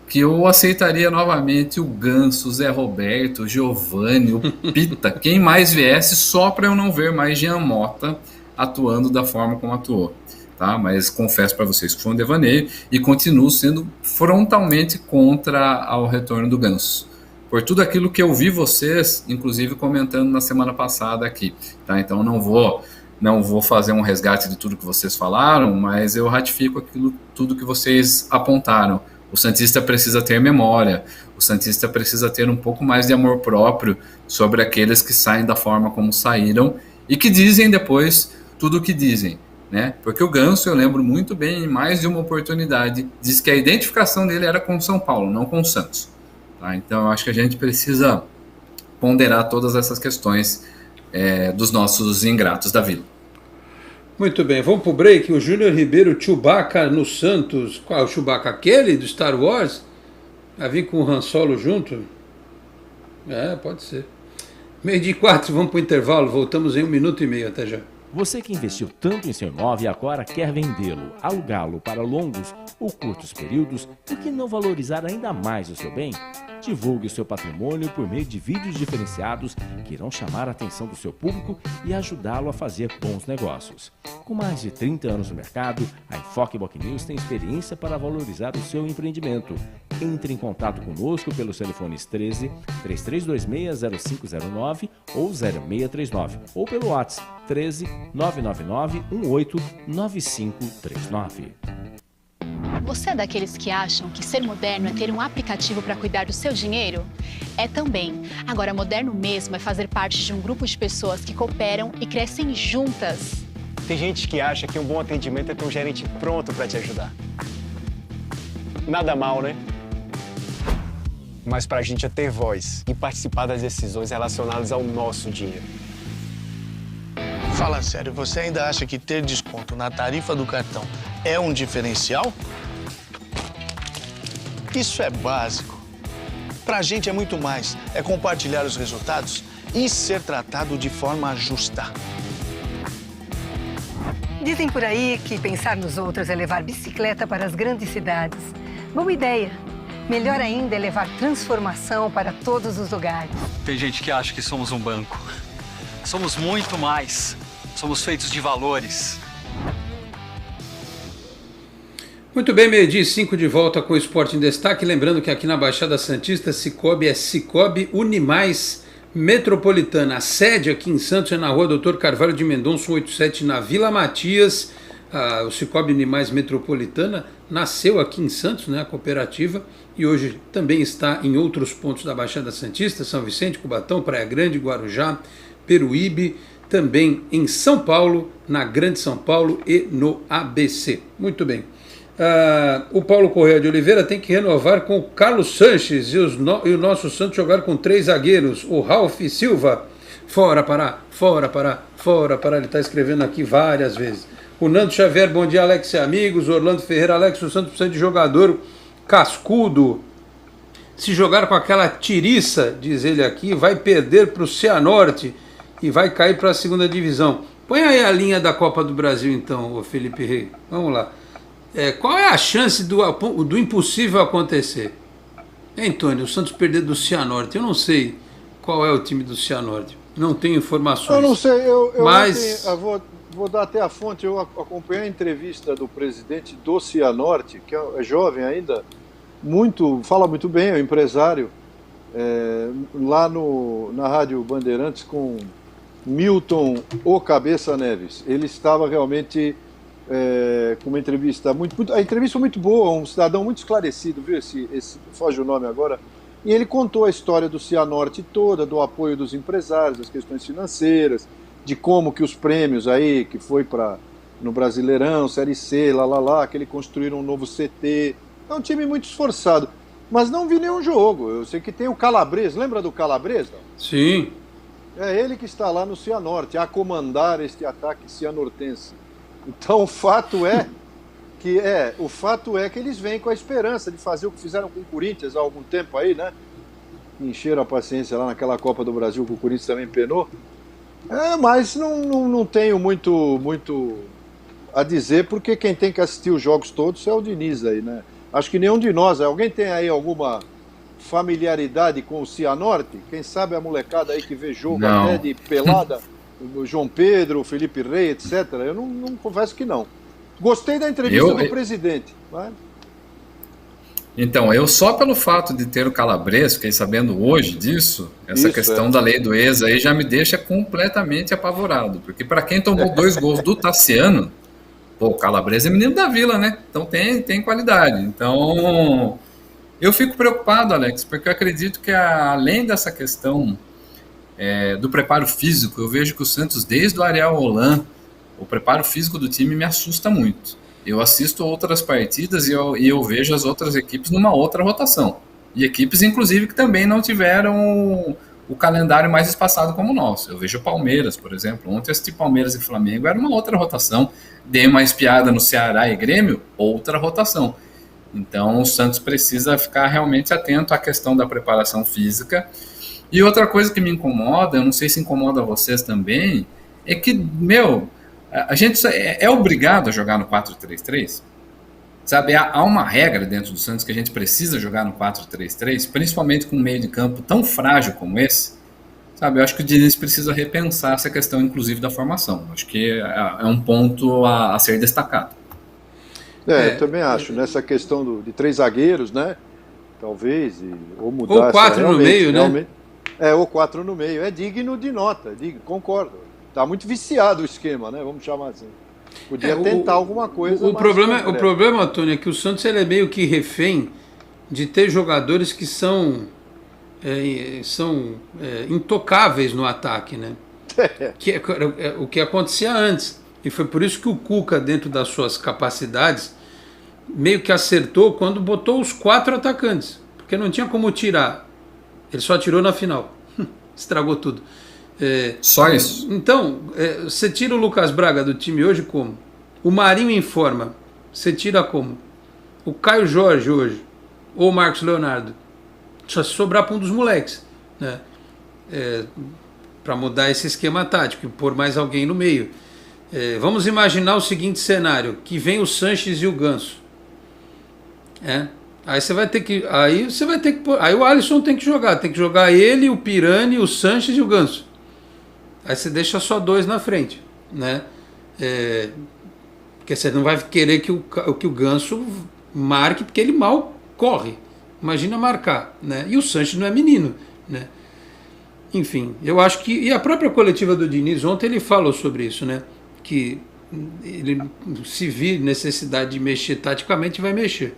que eu aceitaria novamente o Ganso, o Zé Roberto, o Giovani, o Pita, quem mais viesse, só para eu não ver mais Jean Mota atuando da forma como atuou. Tá? Mas confesso para vocês que foi um devaneio e continuo sendo frontalmente contra o retorno do Ganso. Por tudo aquilo que eu vi vocês, inclusive, comentando na semana passada aqui. Tá? Então não vou fazer um resgate de tudo que vocês falaram, mas eu ratifico tudo que vocês apontaram. O Santista precisa ter memória, o Santista precisa ter um pouco mais de amor próprio sobre aqueles que saem da forma como saíram e que dizem depois tudo o que dizem. Né? Porque o Ganso, eu lembro muito bem, em mais de uma oportunidade, disse que a identificação dele era com o São Paulo, não com o Santos. Tá? Então eu acho que a gente precisa ponderar todas essas questões dos nossos ingratos da Vila. Muito bem, vamos pro break. O Júnior Ribeiro, Chewbacca no Santos. Qual é o Chewbacca? Aquele do Star Wars? Vai vir com o Han Solo junto? Pode ser. 12:04, vamos pro intervalo. Voltamos em 1 minuto e meio. Até já. Você que investiu tanto em seu imóvel e agora quer vendê-lo, alugá-lo para longos ou curtos períodos, por que não valorizar ainda mais o seu bem? Divulgue o seu patrimônio por meio de vídeos diferenciados que irão chamar a atenção do seu público e ajudá-lo a fazer bons negócios. Com mais de 30 anos no mercado, a Enfoque Boc News tem experiência para valorizar o seu empreendimento. Entre em contato conosco pelos telefones 13 3326 0509 ou 0639 ou pelo WhatsApp 13 999 18 9539. Você é daqueles que acham que ser moderno é ter um aplicativo para cuidar do seu dinheiro? É também. Agora, moderno mesmo é fazer parte de um grupo de pessoas que cooperam e crescem juntas. Tem gente que acha que um bom atendimento é ter um gerente pronto para te ajudar. Nada mal, né? Mas pra gente é ter voz e participar das decisões relacionadas ao nosso dinheiro. Fala sério, você ainda acha que ter desconto na tarifa do cartão é um diferencial? Isso é básico. Pra gente é muito mais. É compartilhar os resultados, e ser tratado de forma justa. Dizem por aí que pensar nos outros é levar bicicleta para as grandes cidades. Boa ideia. Melhor ainda é levar transformação para todos os lugares. Tem gente que acha que somos um banco. Somos muito mais. Somos feitos de valores. Muito bem, 12h05 de volta com o Esporte em Destaque. Lembrando que aqui na Baixada Santista, Cicobi é Cicobi Unimais Metropolitana. A sede aqui em Santos é na rua Dr. Carvalho de Mendonça, 187, na Vila Matias. O Cicobi Unimais Metropolitana nasceu aqui em Santos, né, a cooperativa, e hoje também está em outros pontos da Baixada Santista, São Vicente, Cubatão, Praia Grande, Guarujá, Peruíbe, também em São Paulo, na Grande São Paulo e no ABC. Muito bem. O Paulo Correia de Oliveira tem que renovar com o Carlos Sanches e o nosso Santos jogar com 3 zagueiros, o Ralf Silva. Fora Pará, fora Pará, fora Pará. Ele está escrevendo aqui várias vezes. O Nando Xavier, bom dia, Alex e amigos. Orlando Ferreira, Alex, o Santos precisa de jogador cascudo. Se jogar com aquela tiriça, diz ele aqui, vai perder para o Cianorte e vai cair para a segunda divisão. Põe aí a linha da Copa do Brasil então, o Felipe Rei. Vamos lá. Qual é a chance do impossível acontecer? Antônio, o Santos perder do Cianorte. Eu não sei qual é o time do Cianorte. Não tenho informações. Eu não sei, mas eu vou dar até a fonte. Eu acompanhei a entrevista do presidente do Cianorte, que é jovem ainda, fala muito bem, é um empresário, lá na Rádio Bandeirantes com Milton O Cabeça Neves. Ele estava realmente com uma entrevista a entrevista foi muito boa, um cidadão muito esclarecido, viu? Esse foge o nome agora. E ele contou a história do Cianorte toda, do apoio dos empresários, das questões financeiras, de como que os prêmios aí, que foi no Brasileirão, Série C, que ele construíram um novo CT. É um time muito esforçado. Mas não vi nenhum jogo. Eu sei que tem o Calabresa. Lembra do Calabresa? Sim. É ele que está lá no Cianorte, a comandar este ataque cianortense. Então o fato é que eles vêm com a esperança de fazer o que fizeram com o Corinthians há algum tempo aí, né? Encheram a paciência lá naquela Copa do Brasil que o Corinthians também penou. Mas não tenho muito a dizer, porque quem tem que assistir os jogos todos é o Diniz aí, né? Acho que nenhum de nós. Alguém tem aí alguma familiaridade com o Cianorte? Quem sabe a molecada aí que vê jogo até de pelada, o João Pedro, o Felipe Rei, etc. Eu não confesso que não. Gostei da entrevista do presidente. Vai. Então, eu só pelo fato de ter o Calabresa, fiquei sabendo hoje disso, essa questão da lei do ex aí já me deixa completamente apavorado. Porque para quem tomou 2 gols do Tassiano, o Calabresa é menino da Vila, né? Então tem qualidade. Então, eu fico preocupado, Alex, porque eu acredito que além dessa questão do preparo físico, eu vejo que o Santos, desde o Ariel Holan, o preparo físico do time me assusta muito. Eu assisto outras partidas e eu vejo as outras equipes numa outra rotação. E equipes, inclusive, que também não tiveram o calendário mais espaçado como o nosso. Eu vejo o Palmeiras, por exemplo. Ontem eu assisti Palmeiras e Flamengo, era uma outra rotação. Dei uma espiada no Ceará e Grêmio, outra rotação. Então o Santos precisa ficar realmente atento à questão da preparação física. E outra coisa que me incomoda, eu não sei se incomoda vocês também, é que, a gente é obrigado a jogar no 4-3-3, sabe? Há uma regra dentro do Santos que a gente precisa jogar no 4-3-3, principalmente com um meio de campo tão frágil como esse, sabe? Eu acho que o Diniz precisa repensar essa questão, inclusive, da formação. Acho que é um ponto a ser destacado. Eu também acho, nessa questão de 3 zagueiros, né? Talvez, ou mudar... Ou 4 no meio, né? Ou 4 no meio. É digno de nota, concordo. Está muito viciado o esquema, né? Vamos chamar assim. Podia tentar alguma coisa. O problema, Antônio, é que o Santos ele é meio que refém de ter jogadores que são intocáveis no ataque, né? Que é o que acontecia antes. E foi por isso que o Cuca, dentro das suas capacidades, meio que acertou quando botou os 4 atacantes. Porque não tinha como tirar. Ele só tirou na final. Estragou tudo. Só isso. Então, você tira o Lucas Braga do time hoje como? O Marinho em forma, você tira como? O Caio Jorge hoje, ou o Marcos Leonardo. Só se sobrar para um dos moleques, né? para mudar esse esquema tático e pôr mais alguém no meio. Vamos imaginar o seguinte cenário, que vem o Sanches e o Ganso. Aí você vai ter que aí o Alisson tem que jogar ele, o Pirani, o Sanches e o Ganso. Aí você deixa só 2 na frente, né? Porque você não vai querer que o Ganso marque, porque ele mal corre. Imagina marcar, né? E o Sanches não é menino, né? Enfim, eu acho que... E a própria coletiva do Diniz, ontem ele falou sobre isso, né? Que ele, se vir necessidade de mexer taticamente, vai mexer.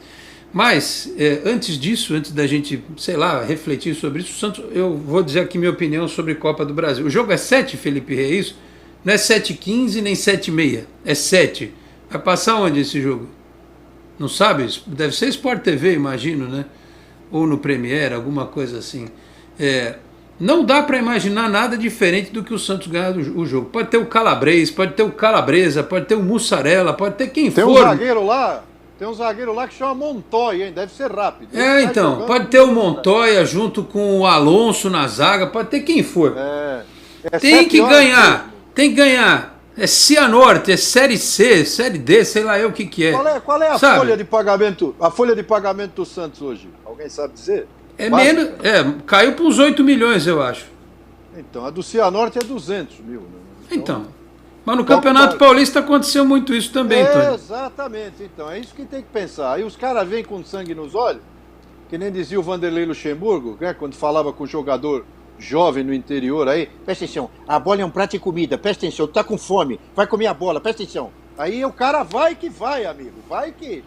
Mas, antes disso, antes da gente, sei lá, refletir sobre isso, o Santos, eu vou dizer aqui minha opinião sobre Copa do Brasil. O jogo é 7, Felipe Rey, é isso? Não é 7h15 nem 7h30, é 7. Vai passar onde esse jogo? Não sabe? Deve ser Sport TV, imagino, né? Ou no Premiere, alguma coisa assim. Não dá para imaginar nada diferente do que o Santos ganhar o jogo. Pode ter o Calabres, pode ter o Calabresa, pode ter o Mussarela, pode ter quem for. Tem um zagueiro lá que chama Montoya, hein? Deve ser rápido. Então, pode ter o Montoya junto com o Alonso na zaga, pode ter quem for. Tem que ganhar, tem que ganhar. É Cianorte, é Série C, Série D, sei lá o que é. Qual é a folha de pagamento? A folha de pagamento do Santos hoje? Alguém sabe dizer? Caiu para uns 8 milhões, eu acho. Então, a do Cianorte é 200 mil. Né? Então, mas no Campeonato Paulista aconteceu muito isso também, Tony. Exatamente, então, é isso que tem que pensar. Aí os caras vêm com sangue nos olhos, que nem dizia o Vanderlei Luxemburgo, né, quando falava com o jogador jovem no interior aí, presta atenção, a bola é um prato de comida, presta atenção, tu tá com fome, vai comer a bola, presta atenção. Aí o cara vai que vai, amigo, vai que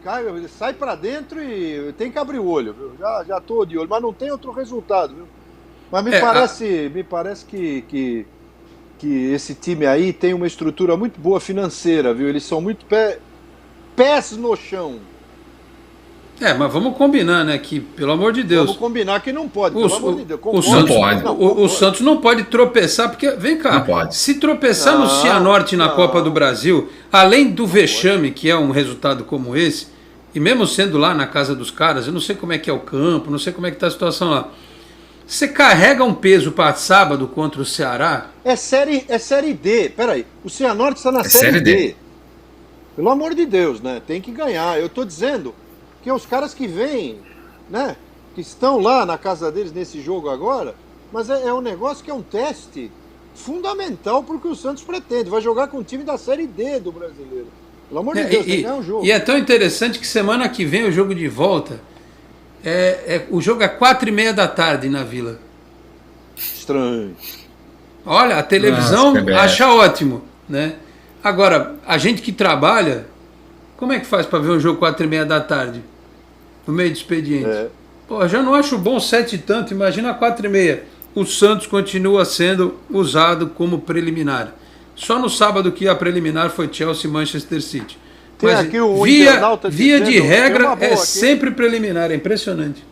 cai, sai pra dentro e tem que abrir o olho, viu? Já tô de olho, mas não tem outro resultado, viu? Mas me parece que esse time aí tem uma estrutura muito boa financeira, viu? Eles são muito pés no chão. Mas vamos combinar, né? Que, pelo amor de Deus. Vamos combinar que não pode, pelo amor de Deus. O Santos não pode tropeçar, porque, vem cá, se tropeçar no Cianorte na Copa do Brasil, além do vexame, que é um resultado como esse, e mesmo sendo lá na casa dos caras, eu não sei como é que é o campo, não sei como é que tá a situação lá. Você carrega um peso para sábado contra o Ceará? É série D, peraí. O Cianorte está na série D. Pelo amor de Deus, né? Tem que ganhar. Eu tô dizendo que os caras que vêm, né? Que estão lá na casa deles nesse jogo agora, mas é um negócio que é um teste fundamental para o que o Santos pretende. Vai jogar com o time da série D do brasileiro. Pelo amor de Deus, tem que ganhar um jogo. E é tão interessante que semana que vem o jogo de volta. O jogo é 4h30 da tarde na Vila. Estranho. Olha, a televisão acha ótimo, né? Agora, a gente que trabalha, como é que faz para ver um jogo 4h30 da tarde? No meio do expediente. Pô, já não acho bom 7 e tanto, imagina 4h30. O Santos continua sendo usado como preliminar. Só no sábado que a preliminar foi Chelsea e Manchester City. Tem mas aqui o via de regra é sempre preliminar, é impressionante.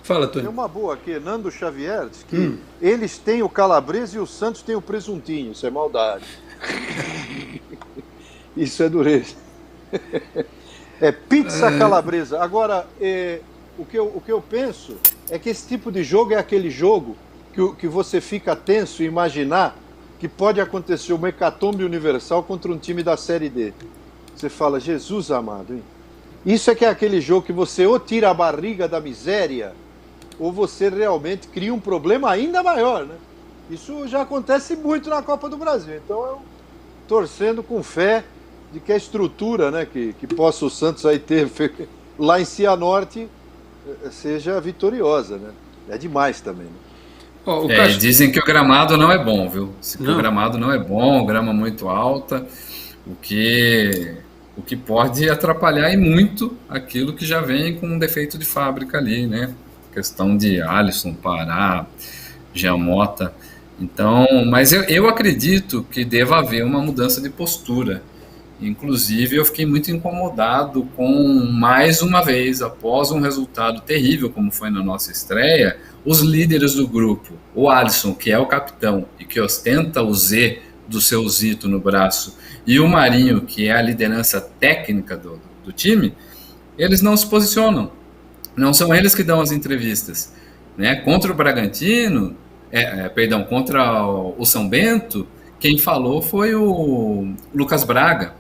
Fala, Tony. Tem uma boa aqui, Nando Xavier, diz que eles têm o Calabresa e o Santos tem o presuntinho, isso é maldade. Isso é dureza. É pizza calabresa. Agora, o que eu penso é que esse tipo de jogo é aquele jogo que você fica tenso e imaginar que pode acontecer uma hecatombe universal contra um time da Série D. Você fala, Jesus amado, hein? Isso é que é aquele jogo que você ou tira a barriga da miséria ou você realmente cria um problema ainda maior, né? Isso já acontece muito na Copa do Brasil. Então eu torcendo com fé de que a estrutura, né, que possa o Santos aí ter lá em Cianorte seja vitoriosa, né? É demais também, né? Dizem que o gramado não é bom, viu? Que o gramado não é bom, grama muito alta, o que pode atrapalhar e muito aquilo que já vem com um defeito de fábrica ali, né? Questão de Alisson, Pará, Giamota. Então, mas eu acredito que deva haver uma mudança de postura. Inclusive, eu fiquei muito incomodado com, mais uma vez, após um resultado terrível, como foi na nossa estreia, os líderes do grupo, o Alisson, que é o capitão e que ostenta o Z do seu Zito no braço, e o Marinho, que é a liderança técnica do time, eles não se posicionam. Não são eles que dão as entrevistas, né? Contra o Bragantino, contra o São Bento, quem falou foi o Lucas Braga.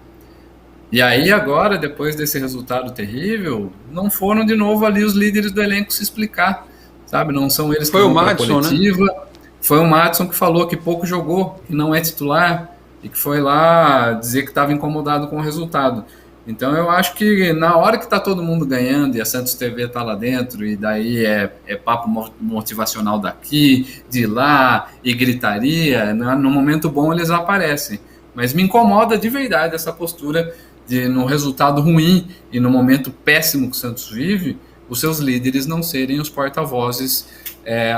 E aí agora, depois desse resultado terrível, não foram de novo ali os líderes do elenco se explicar, sabe? Não são eles que vão para a coletiva. Né? Foi o Madison que falou que pouco jogou, que não é titular, e que foi lá dizer que estava incomodado com o resultado. Então eu acho que na hora que está todo mundo ganhando e a Santos TV está lá dentro, e daí é papo motivacional daqui, de lá, e gritaria, no momento bom eles aparecem. Mas me incomoda de verdade essa postura de, no resultado ruim e no momento péssimo que o Santos vive, os seus líderes não serem os porta-vozes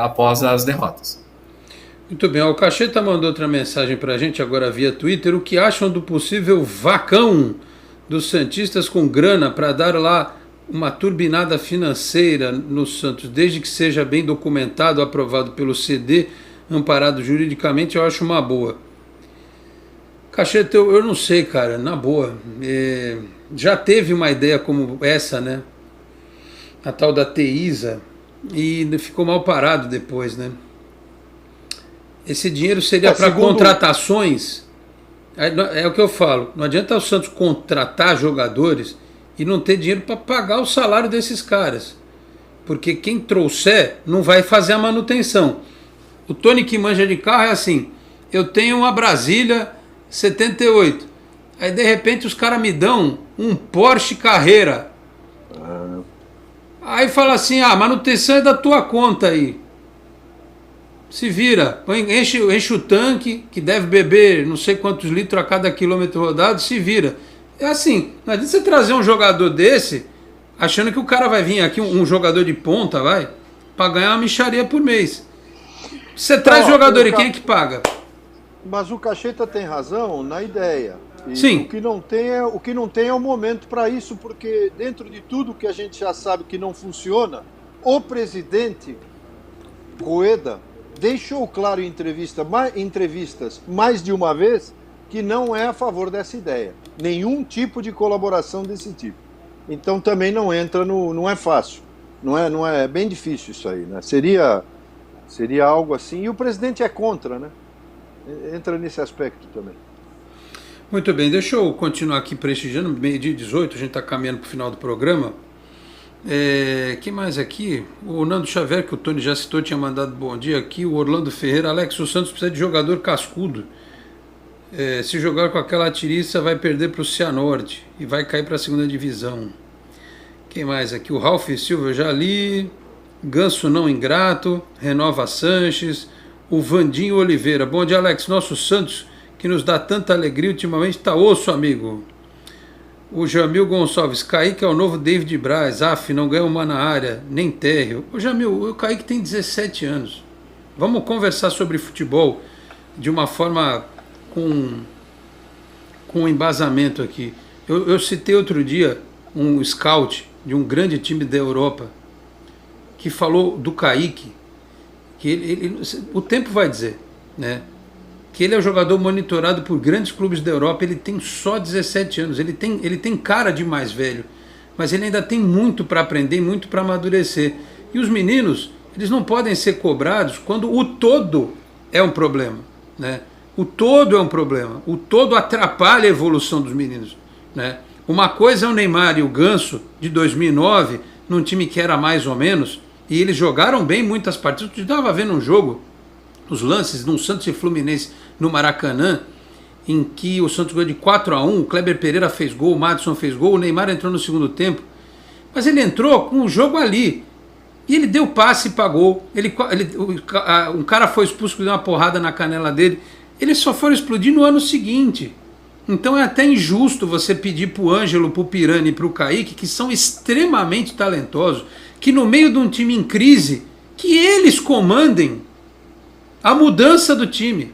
após as derrotas. Muito bem, o Cacheta mandou outra mensagem para a gente agora via Twitter. O que acham do possível vacão dos santistas com grana para dar lá uma turbinada financeira no Santos, desde que seja bem documentado, aprovado pelo CD, amparado juridicamente, eu acho uma boa. Cacheta, eu não sei, cara, na boa. Já teve uma ideia como essa, né? A tal da TEISA, e ficou mal parado depois, né? Esse dinheiro seria para contratações. É o que eu falo, não adianta o Santos contratar jogadores e não ter dinheiro para pagar o salário desses caras, porque quem trouxer não vai fazer a manutenção. O Tony que manja de carro é assim: eu tenho uma Brasília 78, aí de repente os caras me dão um Porsche Carrera, aí fala assim: a manutenção é da tua conta aí, se vira, enche o tanque, que deve beber não sei quantos litros a cada quilômetro rodado, se vira. É assim, não adianta você trazer um jogador desse, achando que o cara vai vir aqui, um jogador de ponta, para ganhar uma mixaria por mês. Você traz jogador e quem é que paga? Mas o Cacheta tem razão na ideia. E sim. O que não tem é o momento para isso, porque dentro de tudo que a gente já sabe que não funciona, o presidente Rueda deixou claro em entrevistas mais de uma vez que não é a favor dessa ideia. Nenhum tipo de colaboração desse tipo. Então também não entra não é fácil. Não é bem difícil isso aí, né? Seria algo assim. E o presidente é contra, né? Entra nesse aspecto também. Muito bem, deixa eu continuar aqui prestigiando. Meio-dia 18, a gente está caminhando para o final do programa. Que mais aqui? O Nando Xavier, que o Tony já citou, tinha mandado bom dia aqui. O Orlando Ferreira: Alex, o Santos precisa de jogador cascudo. Se jogar com aquela tiriça vai perder para o Cianorte e vai cair para a segunda divisão. Quem mais aqui? O Ralf Silva, eu já li. Ganso não ingrato. Renova Sanches. O Vandinho Oliveira: bom dia, Alex, nosso Santos que nos dá tanta alegria ultimamente está osso, amigo. O Jamil Gonçalves: Kaique é o novo David Braz. Não ganha uma na área, nem térreo. O Jamil, o Kaique tem 17 anos. Vamos conversar sobre futebol de uma forma com embasamento aqui. Eu citei outro dia um scout de um grande time da Europa que falou do Kaique, que o tempo vai dizer, né? Que ele é um jogador monitorado por grandes clubes da Europa. Ele tem só 17 anos, ele tem cara de mais velho, mas ele ainda tem muito para aprender, muito para amadurecer. E os meninos, eles não podem ser cobrados quando o todo é um problema, né? O todo é um problema, o todo atrapalha a evolução dos meninos, né? Uma coisa é o Neymar e o Ganso de 2009, num time que era mais ou menos, e eles jogaram bem muitas partidas. Eu estava vendo um jogo, os lances no Santos e Fluminense no Maracanã, em que o Santos ganhou de 4-1, o Kleber Pereira fez gol, o Madison fez gol, o Neymar entrou no segundo tempo, mas ele entrou com o jogo ali, e ele deu passe e pagou. Um cara foi expulso, deu uma porrada na canela dele, eles só foram explodir no ano seguinte. Então é até injusto você pedir para o Ângelo, para o Pirani e para o Kaique, que são extremamente talentosos, que no meio de um time em crise, que eles comandem a mudança do time.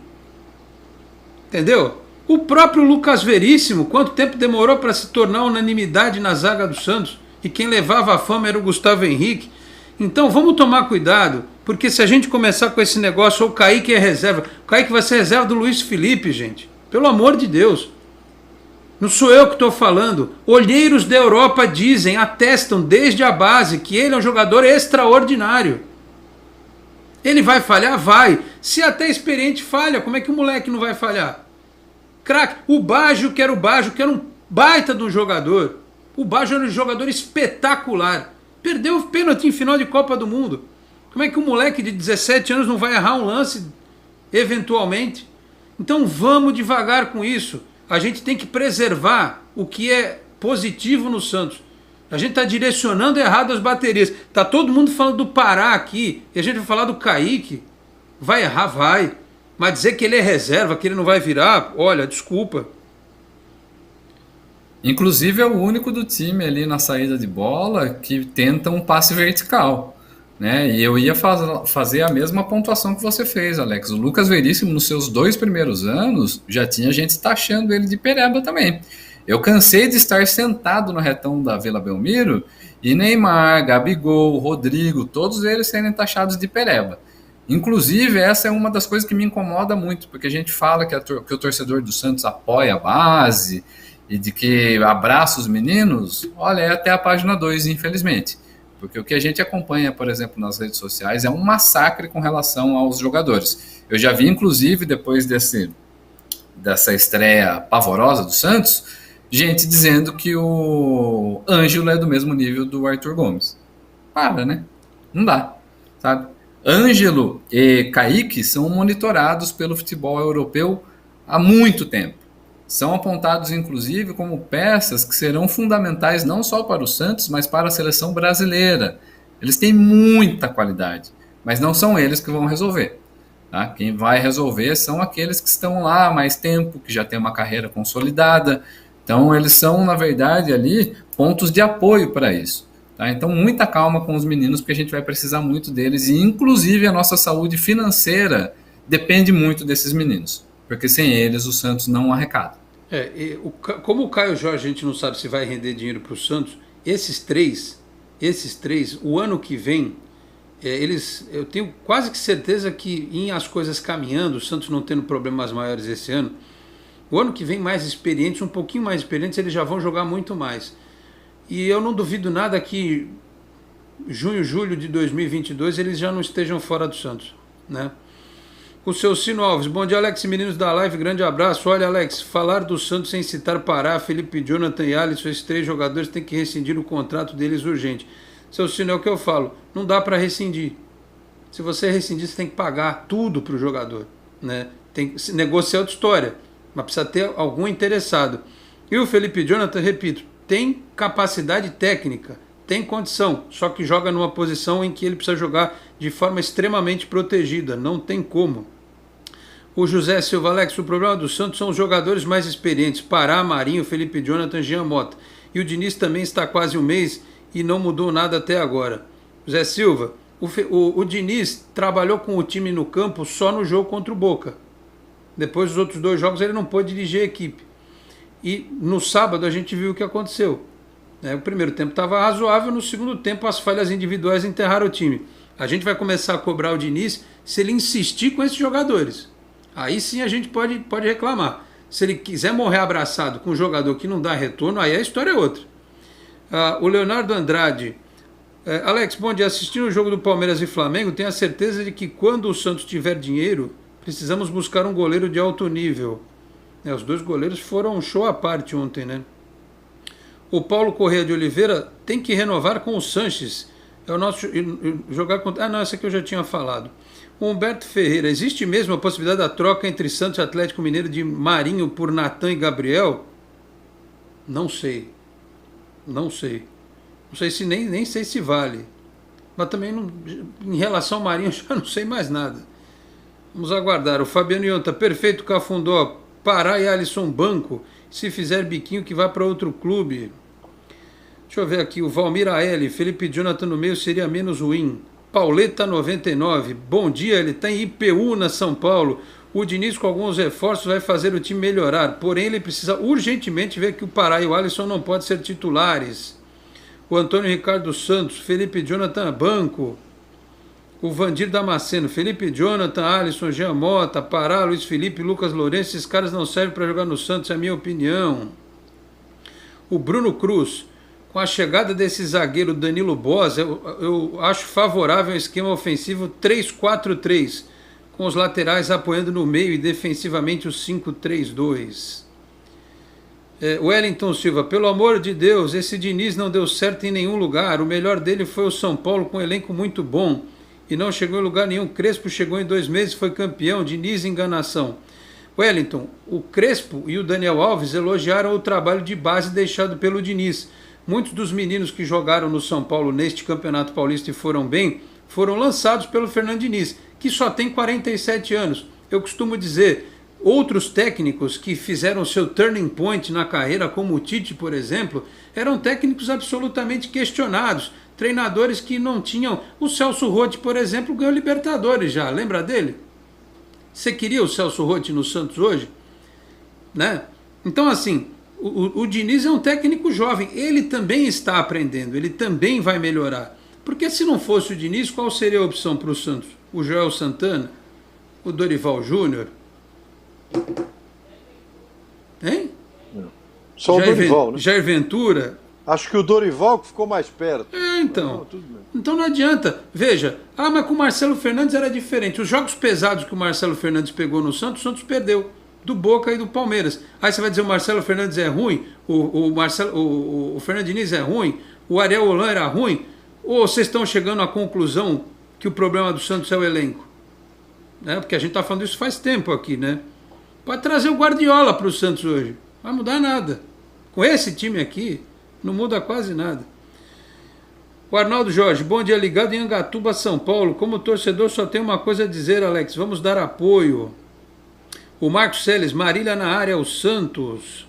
Entendeu? O próprio Lucas Veríssimo, quanto tempo demorou para se tornar unanimidade na zaga do Santos? E quem levava a fama era o Gustavo Henrique. Então vamos tomar cuidado, porque se a gente começar com esse negócio, o Kaique é reserva. O Kaique vai ser reserva do Luiz Felipe, gente. Pelo amor de Deus. Não sou eu que estou falando. Olheiros da Europa dizem, atestam desde a base que ele é um jogador extraordinário. Ele vai falhar? Vai. Se até experiente falha, como é que o moleque não vai falhar? Craque. O Baggio, que era um baita de um jogador. O Baggio era um jogador espetacular. Perdeu o pênalti em final de Copa do Mundo. Como é que um moleque de 17 anos não vai errar um lance eventualmente? Então vamos devagar com isso. A gente tem que preservar o que é positivo no Santos. A gente está direcionando errado as baterias. Está todo mundo falando do Pará aqui, e a gente vai falar do Kaique. Vai errar? Vai. Mas dizer que ele é reserva, que ele não vai virar, olha, desculpa. Inclusive é o único do time ali na saída de bola que tenta um passe vertical, né? E eu ia fazer a mesma pontuação que você fez, Alex. O Lucas Veríssimo, nos seus 2 primeiros anos, já tinha gente taxando ele de pereba também. Eu cansei de estar sentado no retão da Vila Belmiro e Neymar, Gabigol, Rodrigo, todos eles serem taxados de pereba. Inclusive, essa é uma das coisas que me incomoda muito, porque a gente fala que o torcedor do Santos apoia a base e de que abraça os meninos. Olha, é até a página 2, infelizmente. Porque o que a gente acompanha, por exemplo, nas redes sociais é um massacre com relação aos jogadores. Eu já vi, inclusive, depois dessa estreia pavorosa do Santos, gente dizendo que o Ângelo é do mesmo nível do Arthur Gomes. Para, né? Não dá, sabe? Ângelo e Kaique são monitorados pelo futebol europeu há muito tempo. São apontados, inclusive, como peças que serão fundamentais não só para o Santos, mas para a seleção brasileira. Eles têm muita qualidade, mas não são eles que vão resolver. Tá? Quem vai resolver são aqueles que estão lá há mais tempo, que já têm uma carreira consolidada. Então, eles são, na verdade, ali pontos de apoio para isso. Tá? Então, muita calma com os meninos, porque a gente vai precisar muito deles. E, inclusive, a nossa saúde financeira depende muito desses meninos. Porque sem eles, o Santos não arrecada. Como o Caio Jorge, a gente não sabe se vai render dinheiro para o Santos, esses três, o ano que vem, eu tenho quase que certeza que, em as coisas caminhando, o Santos não tendo problemas maiores esse ano, o ano que vem mais experientes, um pouquinho mais experientes, eles já vão jogar muito mais. E eu não duvido nada que junho, julho de 2022 eles já não estejam fora do Santos, né? O seu Sino Alves, bom dia, Alex e meninos da live, grande abraço. Olha, Alex, falar do Santos sem citar Pará, Felipe Jonathan e Alisson, esses 3 jogadores têm que rescindir o contrato deles urgente. Seu Sino, é o que eu falo, não dá para rescindir. Se você rescindir, você tem que pagar tudo para o jogador, né? Tem que negociar outra história, mas precisa ter algum interessado. E o Felipe Jonathan, repito, tem capacidade técnica, tem condição, só que joga numa posição em que ele precisa jogar de forma extremamente protegida, não tem como. O José Silva, Alex, o problema do Santos são os jogadores mais experientes, Pará, Marinho, Felipe Jonathan, Jean Mota. E o Diniz também está quase um mês e não mudou nada até agora. José Silva, o Diniz trabalhou com o time no campo só no jogo contra o Boca. Depois dos outros 2 jogos ele não pôde dirigir a equipe. E no sábado a gente viu o que aconteceu. O primeiro tempo estava razoável, no segundo tempo as falhas individuais enterraram o time. A gente vai começar a cobrar o Diniz se ele insistir com esses jogadores. Aí sim a gente pode reclamar. Se ele quiser morrer abraçado com um jogador que não dá retorno, aí a história é outra. O Leonardo Andrade, Alex, bom dia. Assistindo o jogo do Palmeiras e Flamengo, tenho a certeza de que quando o Santos tiver dinheiro, precisamos buscar um goleiro de alto nível. Os 2 goleiros foram um show à parte ontem, né? O Paulo Corrêa de Oliveira tem que renovar com o Sanches. É o nosso jogar contra... não, essa aqui eu já tinha falado. O Humberto Ferreira, existe mesmo a possibilidade da troca entre Santos e Atlético Mineiro de Marinho por Natan e Gabriel? Não sei. Não sei se nem sei se vale. Mas também não, em relação ao Marinho eu já não sei mais nada. Vamos aguardar. O Fabiano Ionta, perfeito, Cafundó, Pará e Alisson banco. Se fizer biquinho que vá para outro clube. Deixa eu ver aqui, o Valmir A.L., Felipe Jonathan no meio seria menos ruim. Pauleta 99, bom dia, ele está em IPU na São Paulo. O Diniz com alguns reforços vai fazer o time melhorar, porém ele precisa urgentemente ver que o Pará e o Alisson não podem ser titulares. O Antônio Ricardo Santos, Felipe Jonathan banco. O Vandir Damasceno, Felipe Jonathan, Alisson, Jean Mota, Pará, Luiz Felipe, Lucas Lourenço, esses caras não servem para jogar no Santos, é a minha opinião. O Bruno Cruz, com a chegada desse zagueiro Danilo Boza, eu acho favorável um esquema ofensivo 3-4-3, com os laterais apoiando no meio e defensivamente o 5-3-2. Wellington Silva, pelo amor de Deus, esse Diniz não deu certo em nenhum lugar, o melhor dele foi o São Paulo com um elenco muito bom e não chegou em lugar nenhum. Crespo chegou em 2 meses, foi campeão. Diniz, enganação. Wellington, o Crespo e o Daniel Alves elogiaram o trabalho de base deixado pelo Diniz. Muitos dos meninos que jogaram no São Paulo neste Campeonato Paulista e foram bem, foram lançados pelo Fernando Diniz, que só tem 47 anos. Eu costumo dizer, outros técnicos que fizeram seu turning point na carreira, como o Tite, por exemplo, eram técnicos absolutamente questionados, treinadores que não tinham... O Celso Roth, por exemplo, ganhou Libertadores já, lembra dele? Você queria o Celso Roth no Santos hoje? Né? Então, assim, o Diniz é um técnico jovem, ele também está aprendendo, ele também vai melhorar. Porque se não fosse o Diniz, qual seria a opção para o Santos? O Joel Santana? O Dorival Júnior? Hein? Só o Dorival, né? Jair Ventura? Acho que o Dorival que ficou mais perto. Então. Então não adianta. Veja, mas com o Marcelo Fernandes era diferente. Os jogos pesados que o Marcelo Fernandes pegou no Santos, o Santos perdeu. Do Boca e do Palmeiras. Aí você vai dizer o Marcelo Fernandes é ruim, o Fernando Diniz é ruim, o Ariel Holan era ruim, ou vocês estão chegando à conclusão que o problema do Santos é o elenco? Né? Porque a gente está falando isso faz tempo aqui, né? Pode trazer o Guardiola para o Santos hoje. Não vai mudar nada. Com esse time aqui, não muda quase nada. O Arnaldo Jorge, bom dia, ligado em Angatuba, São Paulo. Como torcedor só tem uma coisa a dizer, Alex, vamos dar apoio. O Marcos Celes, Marília na área, o Santos.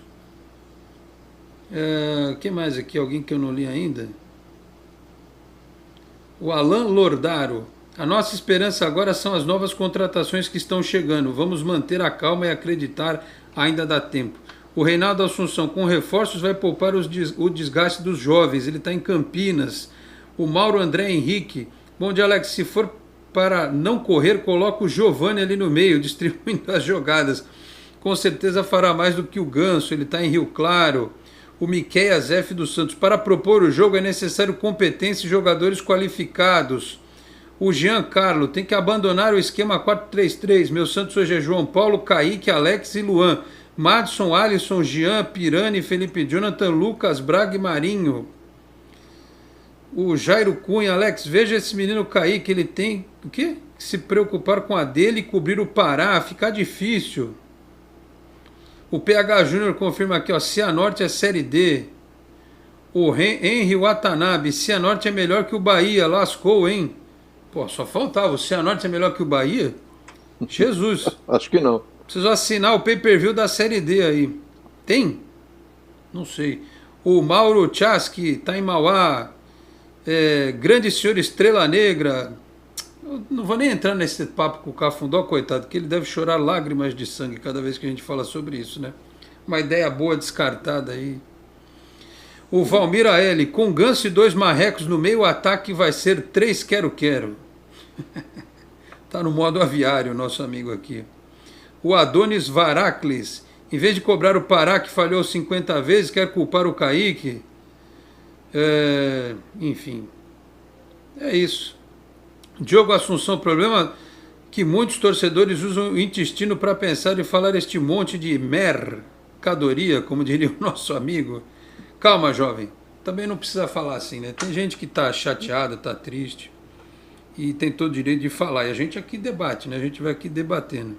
Quem mais aqui? Alguém que eu não li ainda? O Alan Lordaro. A nossa esperança agora são as novas contratações que estão chegando. Vamos manter a calma e acreditar, ainda dá tempo. O Reinaldo Assunção, com reforços vai poupar o desgaste dos jovens. Ele está em Campinas. O Mauro André Henrique. Bom dia, Alex. Se for para não correr, coloca o Giovani ali no meio, distribuindo as jogadas. Com certeza fará mais do que o Ganso, ele está em Rio Claro. O Miqueias F. dos Santos, para propor o jogo é necessário competência e jogadores qualificados. O Jean Carlo, tem que abandonar o esquema 4-3-3. Meu Santos hoje é João Paulo, Kaique, Alex e Luan. Madison, Alisson, Jean, Pirani, Felipe Jonathan, Lucas, Braga e Marinho. O Jairo Cunha, Alex, veja esse menino Kaique, ele tem o quê? Se preocupar com a dele e cobrir o Pará, fica difícil. O PH Júnior confirma aqui, ó, Cianorte é Série D. O Henry Watanabe, Cianorte é melhor que o Bahia, lascou, hein? Pô, só faltava, o Cianorte é melhor que o Bahia? Jesus. Acho que não. Preciso assinar o pay-per-view da Série D aí. Tem? Não sei. O Mauro Chaski, tá em Mauá. Grande senhor Estrela Negra. Eu não vou nem entrar nesse papo com o Cafundó, coitado, que ele deve chorar lágrimas de sangue cada vez que a gente fala sobre isso, né? Uma ideia boa descartada aí. O Valmir A.L., com Ganso e 2 marrecos no meio, o ataque vai ser 3 quero-quero. Tá no modo aviário, nosso amigo aqui. O Adonis Varacles, em vez de cobrar o Pará, que falhou 50 vezes, quer culpar o Kaique. Enfim, é isso. Diogo Assunção, problema que muitos torcedores usam o intestino para pensar e falar este monte de mercadoria, como diria o nosso amigo. Calma, jovem, também não precisa falar assim, né? Tem gente que está chateada, está triste e tem todo o direito de falar, e a gente aqui debate, né? A gente vai aqui debatendo.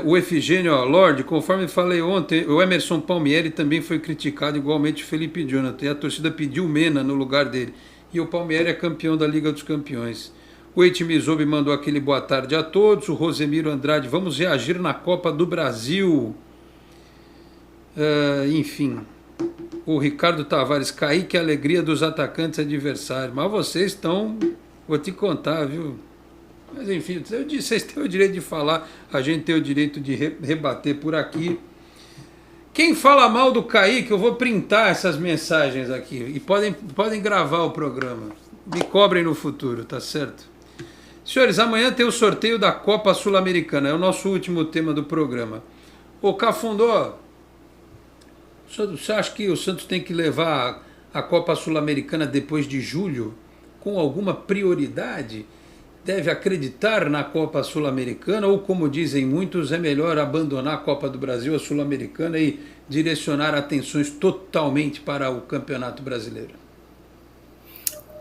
O Efigênio, ó, Lorde, conforme falei ontem, o Emerson Palmieri também foi criticado, igualmente o Felipe Jonathan, e a torcida pediu o Mena no lugar dele, e o Palmieri é campeão da Liga dos Campeões. O Eitimizobi mandou aquele boa tarde a todos. O Rosemiro Andrade, vamos reagir na Copa do Brasil. Enfim, o Ricardo Tavares, Kaique, a alegria dos atacantes adversários, mas vocês estão, vou te contar, viu? Mas enfim, vocês têm o direito de falar, a gente tem o direito de rebater por aqui. Quem fala mal do Kaique, eu vou printar essas mensagens aqui e podem gravar o programa. Me cobrem no futuro, tá certo? Senhores, amanhã tem o sorteio da Copa Sul-Americana, é o nosso último tema do programa. Ô Cafundó, Você acha que o Santos tem que levar a Copa Sul-Americana depois de julho com alguma prioridade? Deve acreditar na Copa Sul-Americana ou, como dizem muitos, é melhor abandonar a Copa do Brasil, a Sul-Americana e direcionar atenções totalmente para o Campeonato Brasileiro?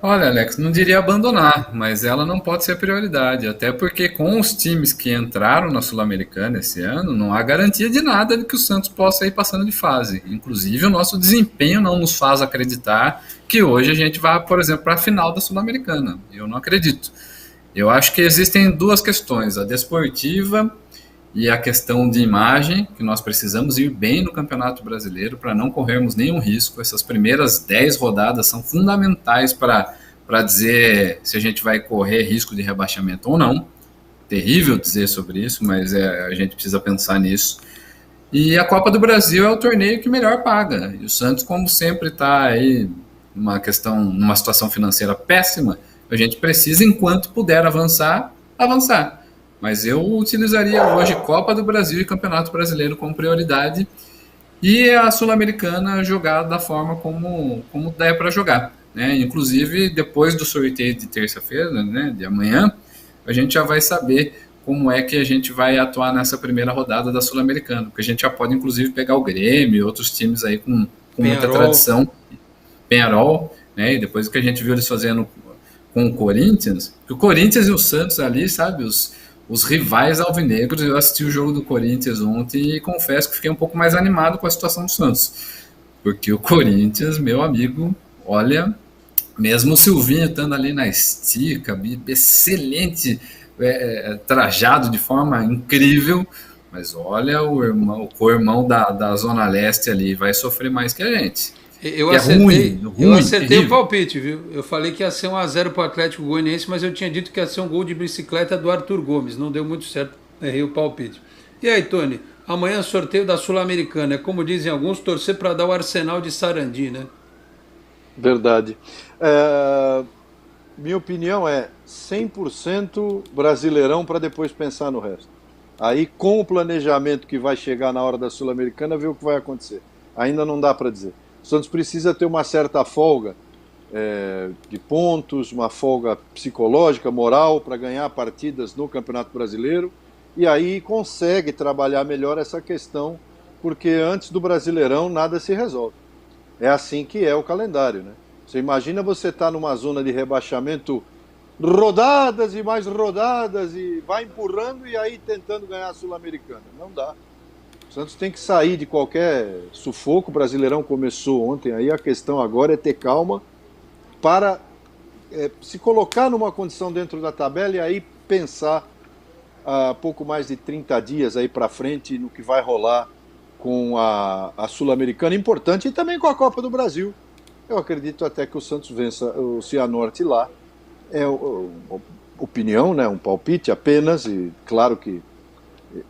Olha, Alex, não diria abandonar, mas ela não pode ser prioridade, até porque com os times que entraram na Sul-Americana esse ano, não há garantia de nada de que o Santos possa ir passando de fase. Inclusive, o nosso desempenho não nos faz acreditar que hoje a gente vá, por exemplo, para a final da Sul-Americana. Eu não acredito. Eu acho que existem duas questões, a desportiva e a questão de imagem, que nós precisamos ir bem no Campeonato Brasileiro para não corrermos nenhum risco. Essas primeiras 10 rodadas são fundamentais para dizer se a gente vai correr risco de rebaixamento ou não. Terrível dizer sobre isso, mas a gente precisa pensar nisso. E a Copa do Brasil é o torneio que melhor paga. E o Santos, como sempre, está aí numa situação financeira péssima. A gente precisa, enquanto puder avançar. Mas eu utilizaria hoje Copa do Brasil e Campeonato Brasileiro como prioridade e a Sul-Americana jogar da forma como der para jogar, né? Inclusive, depois do sorteio de terça-feira, né, de amanhã, a gente já vai saber como é que a gente vai atuar nessa primeira rodada da Sul-Americana, porque a gente já pode, inclusive, pegar o Grêmio e outros times aí com muita tradição, Peñarol, né? E depois o que a gente viu eles fazendo com o Corinthians, que o Corinthians e o Santos ali, sabe, os rivais alvinegros. Eu assisti o jogo do Corinthians ontem e confesso que fiquei um pouco mais animado com a situação do Santos, porque o Corinthians, meu amigo, olha, mesmo o Silvinho estando ali na estica, excelente, trajado de forma incrível, mas olha, o irmão da Zona Leste ali vai sofrer mais que a gente. Eu acertei o palpite, viu? Eu falei que ia ser 1-0 para o Atlético Goianiense, mas eu tinha dito que ia ser um gol de bicicleta do Arthur Gomes. Não deu muito certo, errei o palpite. E aí, Tony, amanhã sorteio da Sul-Americana. É como dizem alguns, torcer para dar o Arsenal de Sarandi, né? Verdade. Minha opinião é 100% Brasileirão para depois pensar no resto. Aí, com o planejamento que vai chegar na hora da Sul-Americana, ver o que vai acontecer. Ainda não dá para dizer. O Santos precisa ter uma certa folga de pontos, uma folga psicológica, moral, para ganhar partidas no Campeonato Brasileiro, e aí consegue trabalhar melhor essa questão, porque antes do Brasileirão nada se resolve. É assim que é o calendário, né? Você imagina você estar numa zona de rebaixamento, rodadas e mais rodadas, e vai empurrando e aí tentando ganhar a Sul-Americana. Não dá. O Santos tem que sair de qualquer sufoco. O Brasileirão começou ontem, aí a questão agora é ter calma para se colocar numa condição dentro da tabela e aí pensar pouco mais de 30 dias aí para frente no que vai rolar com a Sul-Americana, importante, e também com a Copa do Brasil. Eu acredito até que o Santos vença o Cianorte lá. É opinião, né? Um palpite apenas, e claro que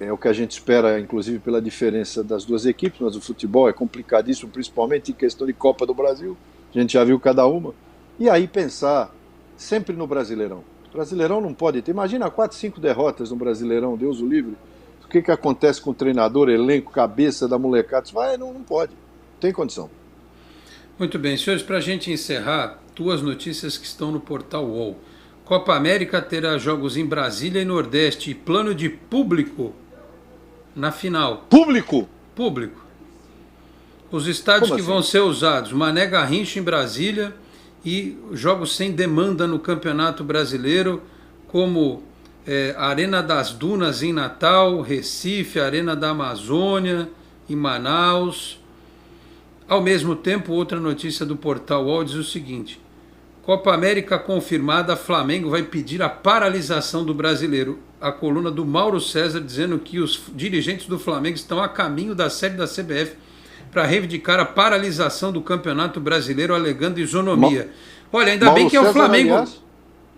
é o que a gente espera, inclusive pela diferença das duas equipes, mas o futebol é complicadíssimo, principalmente em questão de Copa do Brasil. A gente já viu cada uma. E aí pensar sempre no Brasileirão. O Brasileirão não pode ter. Imagina 4, 5 derrotas no Brasileirão, Deus o livre. O que acontece com o treinador, elenco, cabeça da molecada? Não pode. Não tem condição. Muito bem, senhores, para a gente encerrar, duas notícias que estão no portal UOL. Copa América terá jogos em Brasília e Nordeste e plano de público na final. Público? Público. Os estádios que vão ser usados: Mané Garrincha em Brasília e jogos sem demanda no Campeonato Brasileiro, como Arena das Dunas em Natal, Recife, Arena da Amazônia em Manaus. Ao mesmo tempo, outra notícia do portal UOL diz o seguinte: Copa América confirmada, Flamengo vai pedir a paralisação do Brasileiro. A coluna do Mauro César dizendo que os dirigentes do Flamengo estão a caminho da sede da CBF para reivindicar a paralisação do Campeonato Brasileiro, alegando isonomia. Olha, ainda bem que é o Flamengo.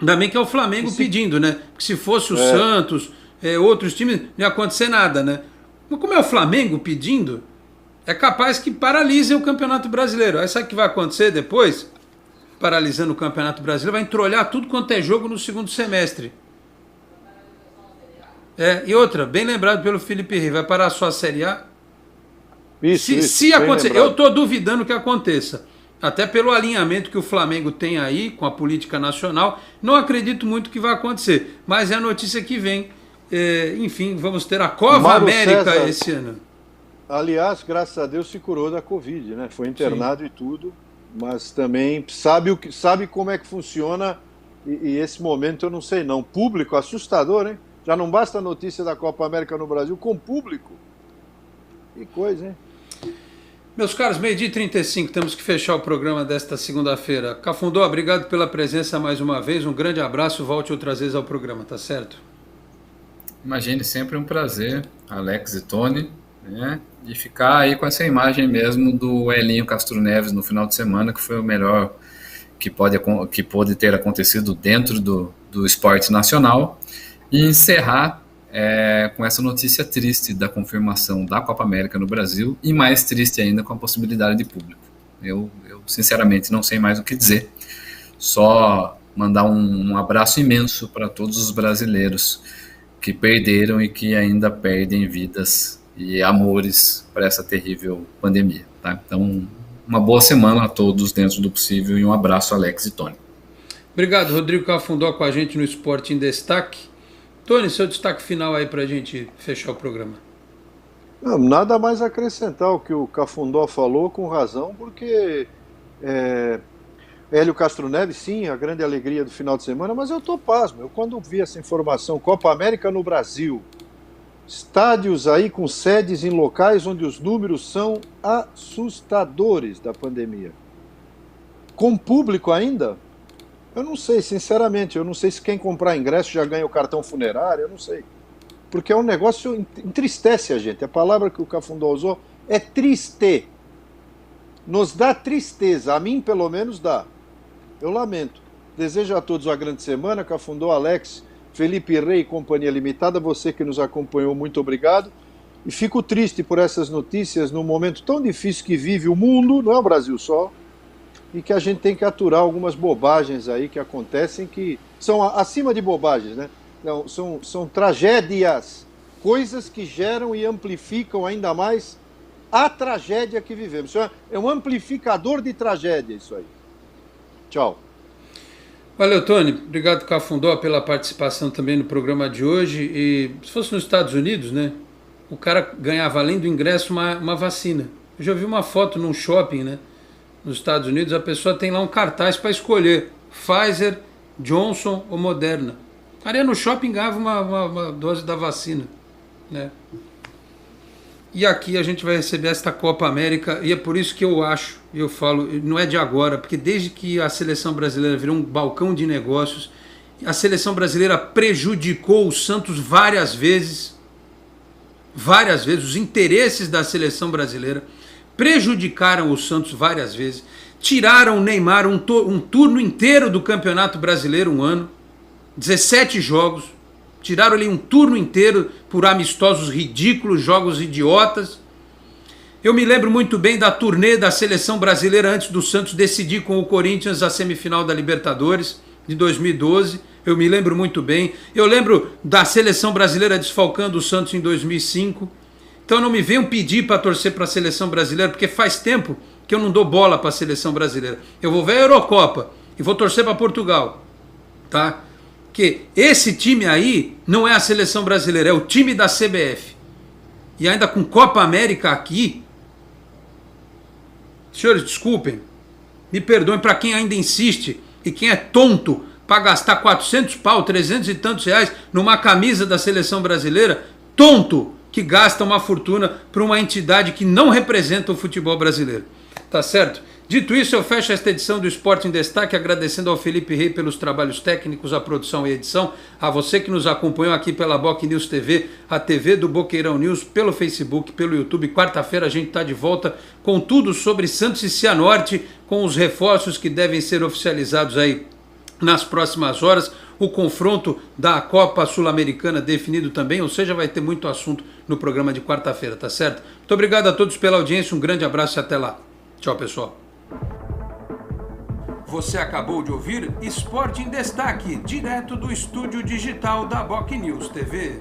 Ainda bem que é o Flamengo pedindo, né? Porque se fosse o Santos, outros times, não ia acontecer nada, né? Mas como é o Flamengo pedindo, é capaz que paralise o Campeonato Brasileiro. Aí sabe o que vai acontecer depois? Paralisando o Campeonato Brasileiro, vai entrolhar tudo quanto é jogo no segundo semestre. E outra, bem lembrado pelo Felipe Rey, vai parar só a Série A? Se acontecer, eu estou duvidando que aconteça. Até pelo alinhamento que o Flamengo tem aí com a política nacional, não acredito muito que vai acontecer. Mas é a notícia que vem. Enfim, vamos ter a Copa Mauro América César, esse ano. Aliás, graças a Deus se curou da Covid, né? Foi internado e tudo, mas também sabe como é que funciona e esse momento eu não sei não. Público assustador, hein? Já não basta a notícia da Copa América no Brasil com público. Que coisa, hein? Meus caros, 12h35, temos que fechar o programa desta segunda-feira. Cafundó, obrigado pela presença mais uma vez, um grande abraço, volte outras vezes ao programa, tá certo? Imagine, sempre um prazer, Alex e Tony, né? E ficar aí com essa imagem mesmo do Elinho Castro Neves no final de semana, que foi o melhor que pode ter acontecido dentro do esporte nacional, e encerrar com essa notícia triste da confirmação da Copa América no Brasil, e mais triste ainda com a possibilidade de público. Eu sinceramente não sei mais o que dizer, só mandar um abraço imenso para todos os brasileiros que perderam e que ainda perdem vidas e amores para essa terrível pandemia. Tá? Então, uma boa semana a todos dentro do possível e um abraço, Alex e Tony. Obrigado, Rodrigo Cafundó, com a gente no Esporte em Destaque. Tony, seu destaque final aí para a gente fechar o programa. Não, nada mais a acrescentar o que o Cafundó falou, com razão, porque Hélio Castro Neves, sim, a grande alegria do final de semana, mas eu estou pasmo. Eu, quando vi essa informação, Copa América no Brasil, estádios aí com sedes em locais onde os números são assustadores da pandemia, com público ainda, eu não sei, sinceramente, eu não sei se quem comprar ingresso já ganha o cartão funerário, eu não sei. Porque é um negócio, entristece a gente. A palavra que o Cafundó usou é triste. Nos dá tristeza, a mim pelo menos dá. Eu lamento. Desejo a todos uma grande semana. Cafundó, Alex, Felipe Rey e Companhia Limitada, você que nos acompanhou, muito obrigado. E fico triste por essas notícias num momento tão difícil que vive o mundo, não é o Brasil só, e que a gente tem que aturar algumas bobagens aí que acontecem, que são acima de bobagens, né? Não, são tragédias, coisas que geram e amplificam ainda mais a tragédia que vivemos. Isso é um amplificador de tragédia, isso aí. Tchau. Valeu, Tony. Obrigado, Cafundó, pela participação também no programa de hoje. E se fosse nos Estados Unidos, né, o cara ganhava, além do ingresso, uma vacina. Eu já vi uma foto num shopping, né? Nos Estados Unidos, a pessoa tem lá um cartaz para escolher Pfizer, Johnson ou Moderna. O cara ia no shopping, ganhava uma dose da vacina, né? E aqui a gente vai receber esta Copa América, e é por isso que eu acho, eu falo, não é de agora, porque desde que a seleção brasileira virou um balcão de negócios, a seleção brasileira prejudicou o Santos várias vezes, os interesses da seleção brasileira prejudicaram o Santos várias vezes, tiraram o Neymar um turno inteiro do Campeonato Brasileiro, um ano, 17 jogos, tiraram ali um turno inteiro por amistosos ridículos, jogos idiotas. Eu me lembro muito bem da turnê da seleção brasileira antes do Santos decidir com o Corinthians a semifinal da Libertadores de 2012, eu me lembro muito bem. Eu lembro da seleção brasileira desfalcando o Santos em 2005. Então não me venham pedir para torcer para a seleção brasileira, porque faz tempo que eu não dou bola para a seleção brasileira. Eu vou ver a Eurocopa e vou torcer para Portugal, tá? Porque esse time aí não é a seleção brasileira, é o time da CBF. E ainda com Copa América aqui, senhores, desculpem, me perdoem para quem ainda insiste e quem é tonto para gastar 400 pau, 300 e tantos reais numa camisa da seleção brasileira, tonto que gasta uma fortuna para uma entidade que não representa o futebol brasileiro. Tá certo? Dito isso, eu fecho esta edição do Esporte em Destaque, agradecendo ao Felipe Rey pelos trabalhos técnicos, a produção e a edição, a você que nos acompanhou aqui pela Boc News TV, a TV do Boqueirão News, pelo Facebook, pelo YouTube. Quarta-feira a gente está de volta com tudo sobre Santos e Cianorte, com os reforços que devem ser oficializados aí nas próximas horas, o confronto da Copa Sul-Americana definido também, ou seja, vai ter muito assunto no programa de quarta-feira, tá certo? Muito obrigado a todos pela audiência, um grande abraço e até lá. Tchau, pessoal. Você acabou de ouvir Esporte em Destaque, direto do estúdio digital da Boc News TV.